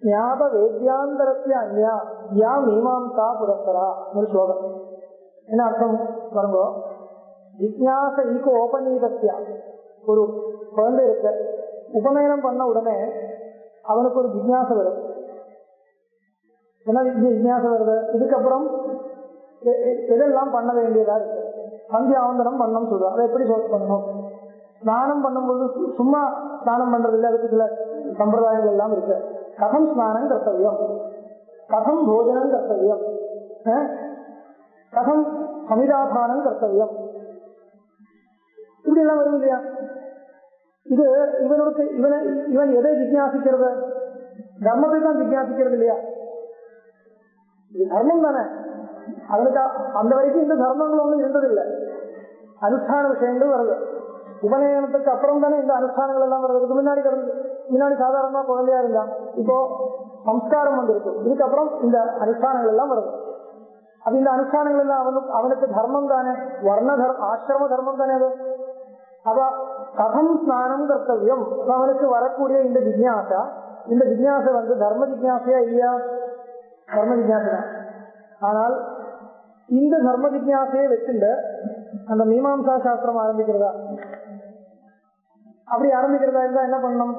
ஞாப வேத்யாந்தரஸ்ய அன்யா யா மீமாம்சா புரஸ்தரா ஒரு ஸ்லோகம். என்ன அர்த்தம் பாருங்க. ஜிக்ஞாசைகோபநீதஸ்ய, ஒரு குழந்தை இருக்க, உபநயனம் பண்ண உடனே அவனுக்கு ஒரு ஜிக்ஞாசை வரும். என்ன ஜிக்ஞாசை வருது, இதுக்கப்புறம் எதெல்லாம் பண்ண வேண்டியதா இருக்கு. சந்தியாவந்தனம் பண்ணணும் சொல்றோம், அதை எப்படி பண்ணணும். ஸ்நானம் பண்ணும்போது சும்மா ஸ்நானம் பண்றது இல்லை, அதுக்கு சில சம்பிரதாயங்கள் எல்லாம் இருக்கு. கதம் ஸ்நானம் கர்த்தவியம், கதம் போஜனம் கர்த்தவியம், கதம் சமிதாதானம் கர்த்தவியம், இப்படி எல்லாம் வரும் இல்லையா. இது இவன் எதை ஜிக்ஞாசிக்கிறது, தர்மத்தை தான் ஜிக்ஞாசிக்கிறது இல்லையா. இது தர்மம் தானே. அதற்கு அந்த வரைக்கும் இந்த தர்மங்கள் ஒன்றும் இருந்ததில்லை. அனுஷ்டான விஷயங்கள் வருது. உபநயனத்துக்கு அப்புறம் தானே இந்த அனுஷ்டானங்கள் எல்லாம் வருவதற்கு முன்னாடி சாதாரணமா குழந்தையா இருந்தான். இப்போ சம்ஸ்காரம் வந்திருக்கு, இதுக்கப்புறம் இந்த அனுஷ்டானங்கள் எல்லாம் வருது. அப்ப இந்த அனுஷ்டானங்கள் எல்லாம் அவனுக்கு தர்மம் தானே, ஆசிரம தர்மம் தானே அது. அப்ப கதம் ஸ்நானம் கர்த்தவியம், அவனுக்கு வரக்கூடிய இந்த ஜிக்ஞாசை தர்ம ஜிக்ஞாசையா இல்லையா? தர்ம ஜிக்ஞாசை. ஆனால் இந்த தர்ம ஜிக்ஞாசையை வச்சுட்டு அந்த மீமாம்சா சாஸ்திரம் ஆரம்பிக்கிறதா? அப்படி ஆரம்பிக்கிறதா இருந்தா என்ன பண்ணணும்?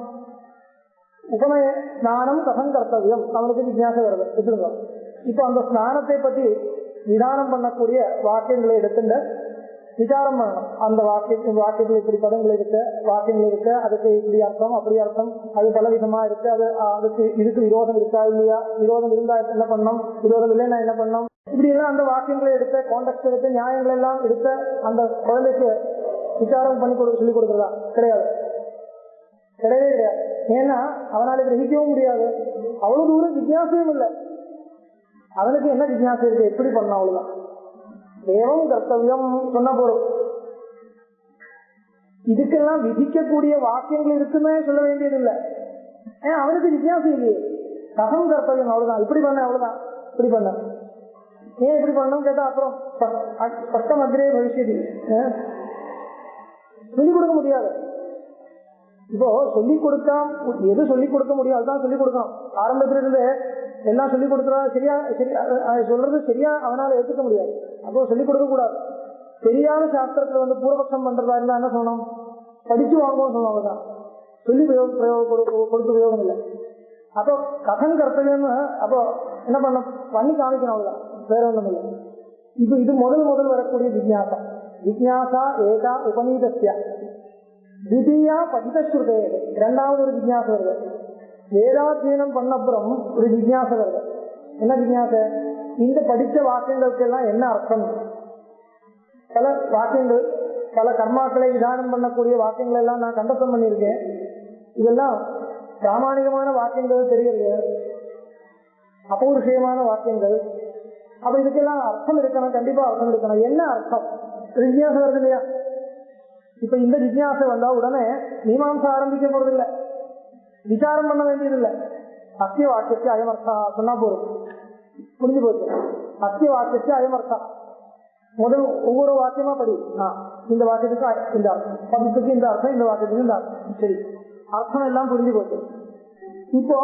உபநய ஸ்நானம் கதம் கர்த்தவியம், அவனுக்கு ஜிக்ஞாசை வருது வச்சுருங்க. இப்ப அந்த ஸ்நானத்தை பத்தி விதானம் பண்ணக்கூடிய வாக்கியங்களை எடுத்துட்டு விசாரம் பண்ணணும். அந்த வாக்கியத்தில் இப்படி பதங்கள் இருக்க, வாக்கியங்கள் இருக்க, அதுக்கு இப்படி அர்த்தம் அப்படி அர்த்தம், அது பல விதமா இருக்கு, இதுக்கு விரோதம் இருக்கா இல்லையா, விரோதம் இருந்தா என்ன பண்ணணும், விரோதம் இல்லைன்னா என்ன பண்ணணும், இப்படி எல்லாம் அந்த வாக்கியங்களை எடுத்த கான்டெக்ட் எடுத்து நியாயங்கள் எல்லாம் எடுத்த அந்த குழந்தைக்கு விசாரம் பண்ணி சொல்லிக் கொடுக்குறதா? கிடையாது, கிடையவே கிடையாது. ஏன்னா அவனால கிரகிக்கவும் முடியாது, அவ்வளவு தூரம் ஜிக்ஞாசையும் இல்லை. அவனுக்கு என்ன ஜிக்ஞாசை இருக்கு, எப்படி பண்ண, அவ்வளவுதான். தேவம் கர்த்தவியம் சொன்ன போறோம். இதுக்கெல்லாம் விதிக்கக்கூடிய வாக்கியங்கள் இருக்குமே சொல்ல வேண்டியது இல்லை. அவனுக்கு ஜிக்ஞாசை இல்லையே, கதம் கர்த்தவியம் அவ்வளவுதான், இப்படி பண்ண அவ்வளவுதான், இப்படி பண்ண, ஏன் இப்படி பண்ணணும் கேட்டா அப்புறம் ஸ்பஷ்டம் அக்ரே பவிஷ்யதி, சொல்லிக் கொடுக்க முடியாது. இப்போ சொல்லிக் கொடுக்காம எது சொல்லிக் கொடுக்க முடியும் அதுதான் சொல்லிக் கொடுக்கணும். ஆரம்பத்துல இருந்து எல்லாம் சொல்லிக் கொடுக்குறா சரியா சொல்றது சரியா அவனால ஏற்றுக்க முடியாது. அப்போ சொல்லிக் கொடுக்க கூடாது. சரியான சாஸ்திரத்துல பூர்வபக்ஷம் பண்றதா இருந்தா என்ன சொல்லணும், படிச்சு வாங்குவோம் சொல்லணும். அவதான் சொல்லி கொடுக்க உபயோகம் இல்லை. அப்போ கதம் கர்த்தவியம்னு அப்போ என்ன பண்ணி காமிக்கணும், அவ்வளவுதான், வேற ஒன்றும் இல்லை. இப்போ இது முதல் வரக்கூடிய ஜிக்ஞாசா. ஜிக்ஞாசா ஏகா உபநீதஸ்ய திதியா பதிதஸ்ருதே, இரண்டாவது ஒரு ஜிக்ஞாசை வருது. வேதாத்தியனம் பண்ண அப்புறம் ஒரு ஜிக்ஞாசை வருது. என்ன ஜிக்ஞாசை? இந்த படிச்ச வாக்கியங்களுக்கு எல்லாம் என்ன அர்த்தம்? பல வாக்கியங்கள், பல கர்மாக்களை விதானம் பண்ணக்கூடிய வாக்கியங்கள் எல்லாம் நான் கண்டனம் பண்ணியிருக்கேன். இதெல்லாம் பிராமணிகமான வாக்கியங்கள் தெரியல, அபௌருஷயமான வாக்கியங்கள். அப்ப இதுக்கெல்லாம் அர்த்தம் இருக்கணும், கண்டிப்பா அர்த்தம் இருக்கணும். என்ன அர்த்தம்? ஜிக்ஞாசை வருது இல்லையா? இப்ப இந்த ஜிக்ஞாசை வந்தா உடனே மீமாம்சை ஆரம்பிக்க போறதில்லை, விசாரம் பண்ண வேண்டியதில்லை. அத்திய வாக்கியத்தை அயமர்த்தா சொன்னா போதும், புரிஞ்சு போச்சு. அத்திய வாக்கியத்தை அயமர்த்தா முதல் ஒவ்வொரு வாக்கியமா படி. இந்த வாக்கியத்துக்கு இந்த அர்த்தம், பதத்துக்கு இந்த அர்த்தம், இந்த வாக்கியத்துக்கு இந்த அர்த்தம், சரி, அர்த்தம் எல்லாம் புரிஞ்சு போச்சு. இப்போ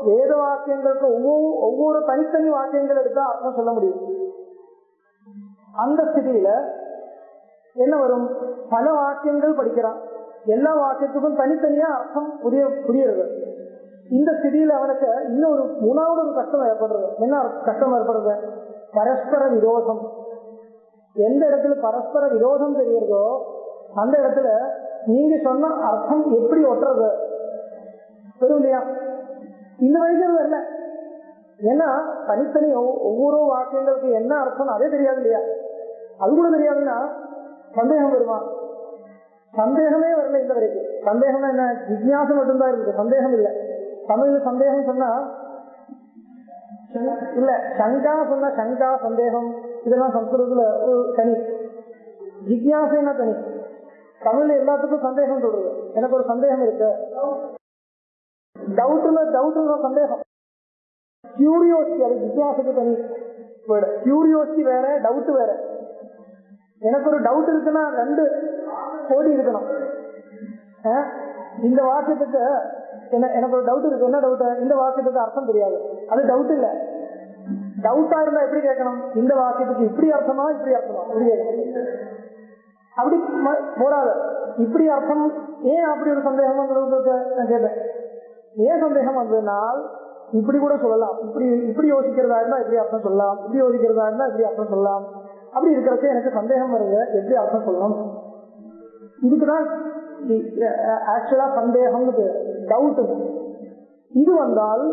வேத வாக்கியங்களுக்கு ஒவ்வொரு தனித்தனி வாக்கியங்கள் எடுத்தா அர்த்தம் சொல்ல முடியும். அந்த ஸ்திதியில என்ன வரும்? பல வாக்கியங்கள் படிக்கிறான், எல்லா வாக்கியத்துக்கும் தனித்தனியா அர்த்தம் புரியுறது. இந்த ஸ்திதியில அவனுக்கு இன்னொரு மூணாவது ஒரு கஷ்டம் ஏற்படுறது. என்ன கஷ்டம் ஏற்படுறது? பரஸ்பர விரோதம். எந்த இடத்துல பரஸ்பர விரோதம் தெரியுறதோ அந்த இடத்துல நீங்க சொன்ன அர்த்தம் எப்படி ஒட்டுறது தெரியும் இல்லையா? இந்த வரைக்கும் இல்லை. ஏன்னா தனித்தனி ஒவ்வொரு வாக்கியங்களுக்கு என்ன அர்த்தம் அதே தெரியாது இல்லையா? அது கூட தெரியாதுன்னா சந்தேகம் வருமா? சந்தேகமே வரல இந்த வரைக்கும். சந்தேகம் என்ன? ஜிக்ஞாசை மட்டும்தான் இருக்குது, சந்தேகம் இல்லை. தமிழ்ல சந்தேகம் சொன்னா இல்ல, சங்கா சொன்ன சங்கா சந்தேகம் இதெல்லாம் சம்ஸ்கிருதத்துல தனி, ஜிக்ஞாசைன்னா தனி. தமிழ்ல எல்லாத்துக்கும் சந்தேகம் சொல்றது. எனக்கு ஒரு சந்தேகம் இருக்கு, டவுட்ல சந்தேகம். கியூரியோசிட்டி, அது ஜிக்ஞாசைக்கு தனி. கியூரியோசிட்டி வேற, டவுட் வேற. எனக்கு ஒரு டவுட் இருக்குன்னா 2 கோடி இருக்கணும். இந்த வாக்கியத்துக்கு எனக்கு ஒரு டவுட் இருக்கு. என்ன டவுட்? இந்த வாக்கியத்துக்கு அர்த்தம் தெரியாது, அது டவுட் இல்ல. டவுட்டா இருந்தா எப்படி கேட்கணும்? இந்த வாக்கியத்துக்கு இப்படி அர்த்தமா இப்படி அர்த்தமா இப்படி கேட்கணும். அப்படி போடாது, இப்படி அர்த்தம். ஏன் அப்படி ஒரு சந்தேகம் நான் கேட்டேன். ஏன் சந்தேகம் வந்ததுனால் இப்படி கூட சொல்லலாம், இப்படி யோசிக்கிறதா இருந்தா இப்படி அர்த்தம் சொல்லலாம், இப்படி யோசிக்கிறதா இருந்தா இப்படி அர்த்தம் சொல்லலாம். அப்படி இருக்கிறச்ச எனக்கு சந்தேகம் வருது, எப்படி அர்த்தம் சொல்லணும். இதுக்குதான் ஆக்சுவலா சந்தேகம், டவுட். இது வந்தால்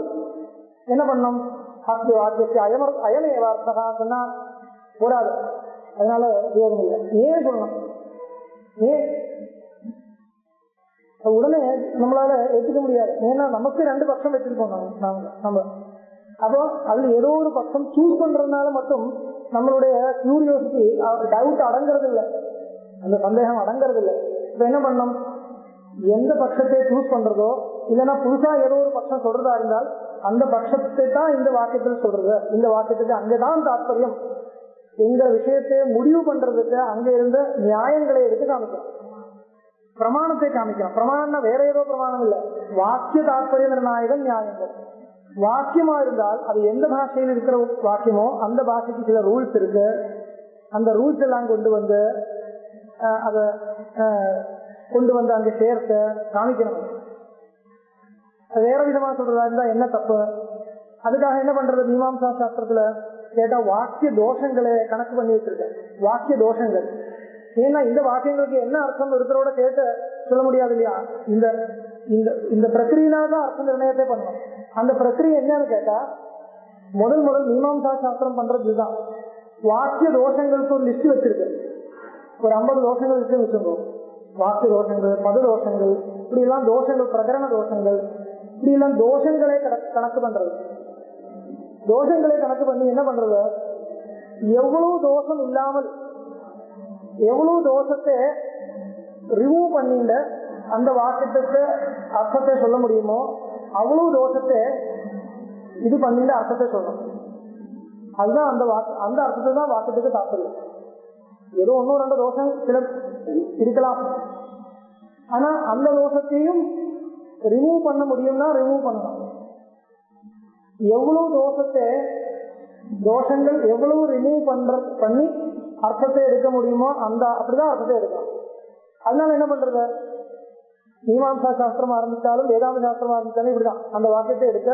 என்ன பண்ணும்? அயமேவார்த்தகா சொன்னா கூடாது, அதனால உபயோகம் இல்லை. ஏன் சொல்லணும்? ஏன் உடனே நம்மளால எடுத்துக்க முடியாது. ஏன்னா நமக்கு 2 பட்சம் வச்சிருக்கோம் நம்ம. அப்போ அதுல ஏதோ ஒரு பட்சம் சூஸ் பண்றதுனால மட்டும் நம்மளுடைய கியூரியோசிட்டி, டவுட் அடங்கிறது இல்லை, அந்த சந்தேகம் அடங்கிறது இல்லை. இப்ப என்ன பண்ணணும்? எந்த பட்சத்தை சூஸ் பண்றதோ இல்லைன்னா புதுசா ஏதோ ஒரு பட்சம் சொல்றதா இருந்தால் அந்த பட்சத்தை தான் இந்த வாக்கியத்தில் சொல்றது, இந்த வாக்கியத்துக்கு அங்கதான் தாற்பயம் எங்க விஷயத்தை முடிவு பண்றதுக்கு அங்க இருந்த நியாயங்களை எடுத்து காமிக்கிறோம், பிரமாணத்தை காமிக்கிறோம். பிரமாணம்னா வேற ஏதோ பிரமாணம் இல்லை, வாக்கிய தாற்பய நிர்ணாயகம் நியாயங்கள். வாக்கியமா இருந்தால் அது எந்த பாஷையில் இருக்கிற வாக்கியமோ அந்த பாஷைக்கு சில ரூல்ஸ் இருக்கு, அந்த ரூல்ஸ் எல்லாம் கொண்டு வந்து அதை கொண்டு வந்து அங்க சேர்த்து காமிக்கணும். வேற விதமா சொல்றதா இருந்தா என்ன தப்பு? அதுக்காக என்ன பண்றது? மீமாம்சா சாஸ்திரத்துல கேட்டா வாக்கிய தோஷங்களை கணக்கு பண்ணி வச்சிருக்க. வாக்கிய தோஷங்கள், ஏன்னா இந்த வாக்கியங்களுக்கு என்ன அர்த்தம் ஒருத்தரோட கேட்டு சொல்ல முடியாது இல்லையா? இந்த இந்த இந்த பிரக்கிரியினால்தான் அர்த்த நிர்ணயத்தை பண்ணணும். அந்த பிரக்கிரியை என்னன்னு கேட்டா முதல் மீமாம்சா சாஸ்திரம் பண்றது இதுதான். வாக்கிய தோஷங்களுக்கு ஒரு லிஸ்ட் வச்சிருக்கு, ஒரு 50 தோஷங்கள் இருக்குன்னு வச்சுருக்கோம். வாக்கிய தோஷங்கள், பத தோஷங்கள், இப்படி எல்லாம் தோஷங்கள், பிரகரண தோஷங்கள், இப்படி எல்லாம் தோஷங்களை கணக்கு பண்றது. தோஷங்களை கணக்கு பண்ணி என்ன பண்றது? எவ்வளவு தோஷம் இல்லாமல் எவ்வளவு தோஷத்தை ரிமூவ் பண்ணிட்டு அந்த வாக்கியத்துக்கு அர்த்தத்தை சொல்ல முடியுமோ அவ்வளவு தோஷத்தை இது பண்ணிட்டு அர்த்தத்தை சொல்லணும். அதுதான் அந்த அர்த்தத்தை தான் வாக்கியத்துக்கு தாற்பயம். ஏதோ 1-2 தோஷம் சில இருக்கலாம், ஆனா அந்த தோஷத்தையும் ரிமூவ் பண்ண முடியும்னா ரிமூவ் பண்ணலாம். எவ்வளவு தோஷங்கள் எவ்வளவு ரிமூவ் பண்ணி அர்த்தத்தை எடுக்க முடியுமோ அப்படிதான் அர்த்தத்தை எடுக்கலாம். அதனால என்ன பண்றது? மீமாம்சா சாஸ்திரம் ஆரம்பிச்சாலும் வேதாந்த சாஸ்திரம் ஆரம்பிச்சாலும் இப்படிதான். அந்த வாக்கியத்தை எடுக்க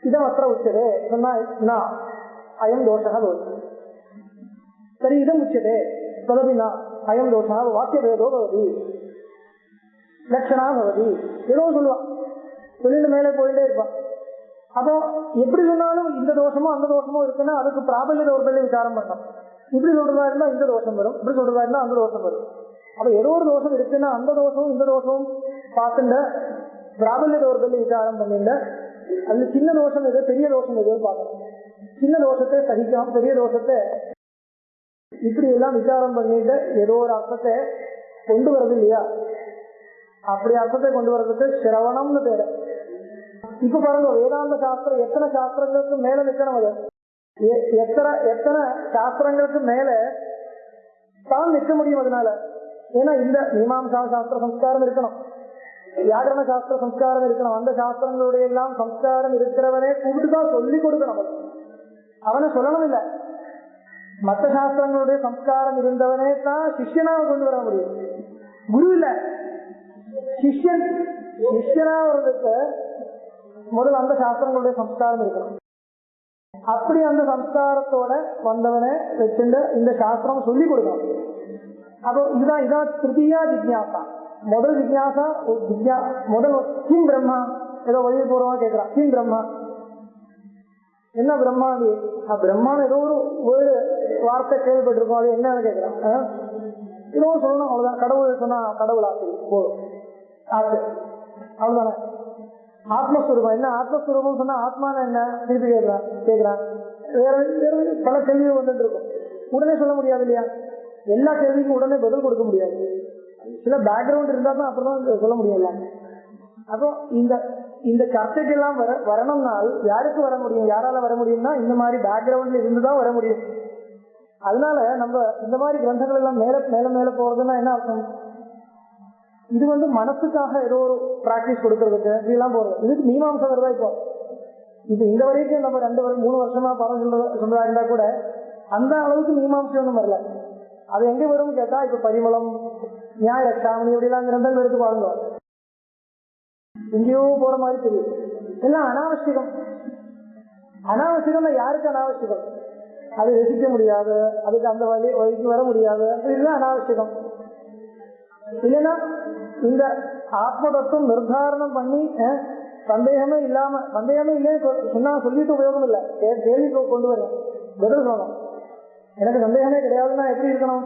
இதம் அത്ര உச்சதே சொன்னா அயம் தோஷா தோஷம், சரி இதம் உச்சதே தொலைவினா அயம் தோஷா வாக்கிய வேதோ பவதி லட்சணா பவதி, ஏதோ சொல்லுவான், சொல்லிட்டு மேலே போயிட்டே இருப்பான். அப்போ எப்படி சொன்னாலும் இந்த தோஷமோ அந்த தோஷமோ இருக்குன்னா அதுக்கு பிராபல்ய தோஷத்தை விசாரம் பண்ணணும். இப்படி சொல்றதா இருந்தா இந்த தோஷம் வரும், இப்படி சொல்றதா இருந்தா அந்த தோஷம் வரும். அப்ப ஏதோ ஒரு தோஷம் இருக்குன்னா அந்த தோஷமும் இந்த தோஷமும் பார்த்துட்ட பிராபல்ய தோஷத்தை விசாரம் பண்ணிட்டு அந்த சின்ன தோஷம் எது பெரிய தோஷம் எதுவும் பார்க்கணும். சின்ன தோஷத்தை சகிக்காம பெரிய தோஷத்தை இப்படி எல்லாம் விசாரம் பண்ணிட்டு ஏதோ ஒரு அர்த்தத்தை கொண்டு வரது இல்லையா? அப்படி அர்த்தத்தை கொண்டு வர்றதுக்கு சிரவணம்னு பேரு. இப்ப பாருங்க, வேதாந்த சாஸ்திரம் எத்தனை சாஸ்திரங்களுக்கு மேல நிக்கணும், அது எத்தனை சாஸ்திரங்களுக்கு மேல தான் நிற்க முடியும். அதனால ஏன்னா இந்த மீமாம்சா சாஸ்திர சம்ஸ்காரம் இருக்கணும், வியாகரண சாஸ்திர சம்ஸ்காரம் இருக்கணும். அந்த சாஸ்திரங்களுடைய எல்லாம் சம்ஸ்காரம் இருக்கிறவனே கூப்பிட்டுதான் சொல்லி கொடுக்கணும். அவனை சொல்லணும் இல்ல, மற்ற சாஸ்திரங்களுடைய சம்ஸ்காரம் இருந்தவனே தான் சிஷ்யனாக கொண்டு வர முடியும். குரு இல்ல, சிஷ்யனா வர்றதுக்கு முதல்ல அந்த சாஸ்திரங்களுடைய சம்ஸ்காரம் இருக்கணும். அப்படி அந்த சம்ஸ்காரத்தோட வந்தவனை வச்சுட்டு இந்த சாஸ்திரம் சொல்லி கொடுக்கணும். அப்போ இதான் திருத்தியா ஜிக்யாசா. முதல் ஜிக்யாசா முதல் கிம் பிரம்மா, ஏதோ வழியில் பூர்வமா கேட்கிறான், கிம் பிரம்மா என்ன பிரம்மா? பிரம்மான்னு ஏதோ ஒரு வார்த்தை கேள்விப்பட்டிருக்கோம், அது என்னன்னு கேட்கிறான். ஏதோ சொல்லணும், அவ்வளவுதான். கடவுள் சொன்னா கடவுள் ஆசை போதும், ஆசை அவ்வளவுதானே. ஆத்மஸ்வரூபம் என்ன? ஆத்மஸ்வரூபம் சொன்னா ஆத்மான என்ன திருப்பி கேட்கிறான். வேற பல கேள்விகள் வந்துட்டு இருக்கும், உடனே சொல்ல முடியாது இல்லையா? எல்லா கேள்விக்கும் உடனே பதில் கொடுக்க முடியாது, சில பேக்ரவுண்ட் இருந்தா தான் அப்புறம் தான் சொல்ல முடியும். அப்போ இந்த சர்ச்சைக்கெல்லாம் வரணும்னால் யாருக்கு வர முடியும்? யாரால வர முடியும்னா இந்த மாதிரி பேக்ரவுண்ட்ல இருந்துதான் வர முடியும். அதனால நம்ம இந்த மாதிரி கிரந்தங்கள் எல்லாம் மேல போறதுன்னா என்ன அர்த்தம்? இது மனசுக்காக ஏதோ ஒரு பிராக்டிஸ் கொடுக்கறதுக்கு இதெல்லாம் போறது. இதுக்கு மீமாம்சம் வருதா? இப்போ இந்த வரைக்கும் நம்ம 2-3 வருஷமா பாடம் சொல்றதா இருந்தா கூட அந்த அளவுக்கு மீமாம்சம் ஒன்றும் வரல. அது எங்க வரும் கேட்டா, இப்ப பரிமளம், நியாய ரட்சாமணி இப்படிலாம் கிரந்தங்கள் எடுத்து பாருங்க, எங்கேயோ போற மாதிரி தெரியும். எல்லாம் அனாவசியம். அனாவசியம்னா யாருக்கு அனாவசியம்? அது ரசிக்க முடியாது, அதுக்கு அந்த வழிக்கு வர முடியாது, இதுதான் அனாவசியம். இல்லைன்னா இந்த ஆத்ம தத்துவம் நிர்தாரணம் பண்ணி சந்தேகமே இல்லைன்னு சொன்னா சொல்லிட்டு உபயோகம் இல்லை. கேள்வி கொண்டு வரேன், பதில் சொல்லணும். எனக்கு சந்தேகமே கிடையாதுன்னா எப்படி இருக்கணும்?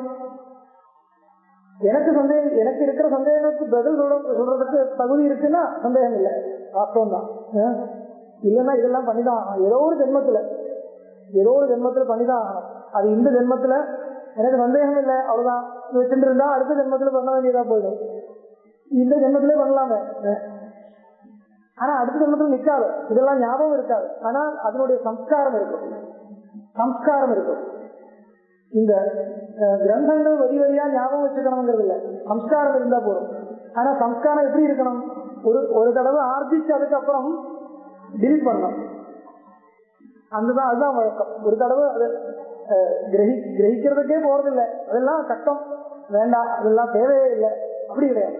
எனக்கு இருக்கிற சந்தேகத்துக்கு பதில் சொல்றதுக்கு தகுதி இருக்குன்னா சந்தேகம் இல்லை, வாஸ்தவம் தான். இல்லைன்னா இதெல்லாம் பண்ணிதான் ஆகணும். ஏதோ ஒரு ஜென்மத்துல பண்ணிதான் ஆகணும். அது இந்த ஜென்மத்துல எனக்கு சந்தேகம் இல்லை, அவ்வளவுதான் வச்சுட்டு இருந்தா அடுத்த ஜென்மத்துல பண்ண வேண்டியதா போயிடும். இந்த ஜென்மத்திலே பண்ணலாமே, ஆனா அடுத்த ஜென்மத்துல நிக்காது, இதெல்லாம் ஞாபகம் இருக்காது. ஆனா அதனுடைய சம்ஸ்காரம் இருக்கும். இந்த கிரந்தங்கள் வரி வரியா ஞாபகம் வச்சுக்கணுங்கிறது இல்லை, சம்ஸ்காரம் இருந்தா போதும். ஆனா சம்ஸ்காரம் எப்படி இருக்கணும்? ஒரு தடவை ஆர்ஜிச்சு அதுக்கப்புறம் டிலீட் பண்ணணும். அதுதான் வழக்கம். ஒரு தடவை அதை கிரகிக்கிறதுக்கே போறதில்லை, அதெல்லாம் கஷ்டம், வேண்டாம், அதெல்லாம் தேவையே இல்லை, அப்படி கிடையாது.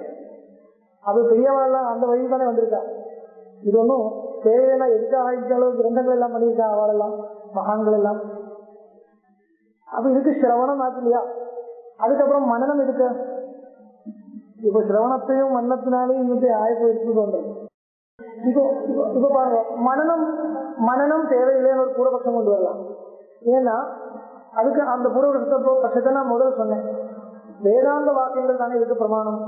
அது பெரியவெல்லாம் அந்த வழியில் தானே வந்திருக்கா. இது ஒன்றும் தேவையான எதுக்காக இந்த அளவு கிரந்தங்கள் எல்லாம் பண்ணியிருக்கா அவளெல்லாம், மகான்கள் எல்லாம். அப்ப இதுக்கு சிரவணம் ஆச்சு இல்லையா? அதுக்கப்புறம் மனனம் எதுக்கு? இப்ப சிரவணத்தையும் மன்னத்தினாலையும் இன்னும் ஆய போயிருக்கு தோன்றது. இப்ப பாருங்க, மனனம் தேவையில்லைன்னு ஒரு பூர்வபட்சம் கொண்டு வரலாம். ஏன்னா அதுக்கு அந்த பூர்வபட்சத்தை நான் முதல்ல சொன்னேன், வேதாந்த வாக்கியங்கள் தானே இதுக்கு பிரமாணம்.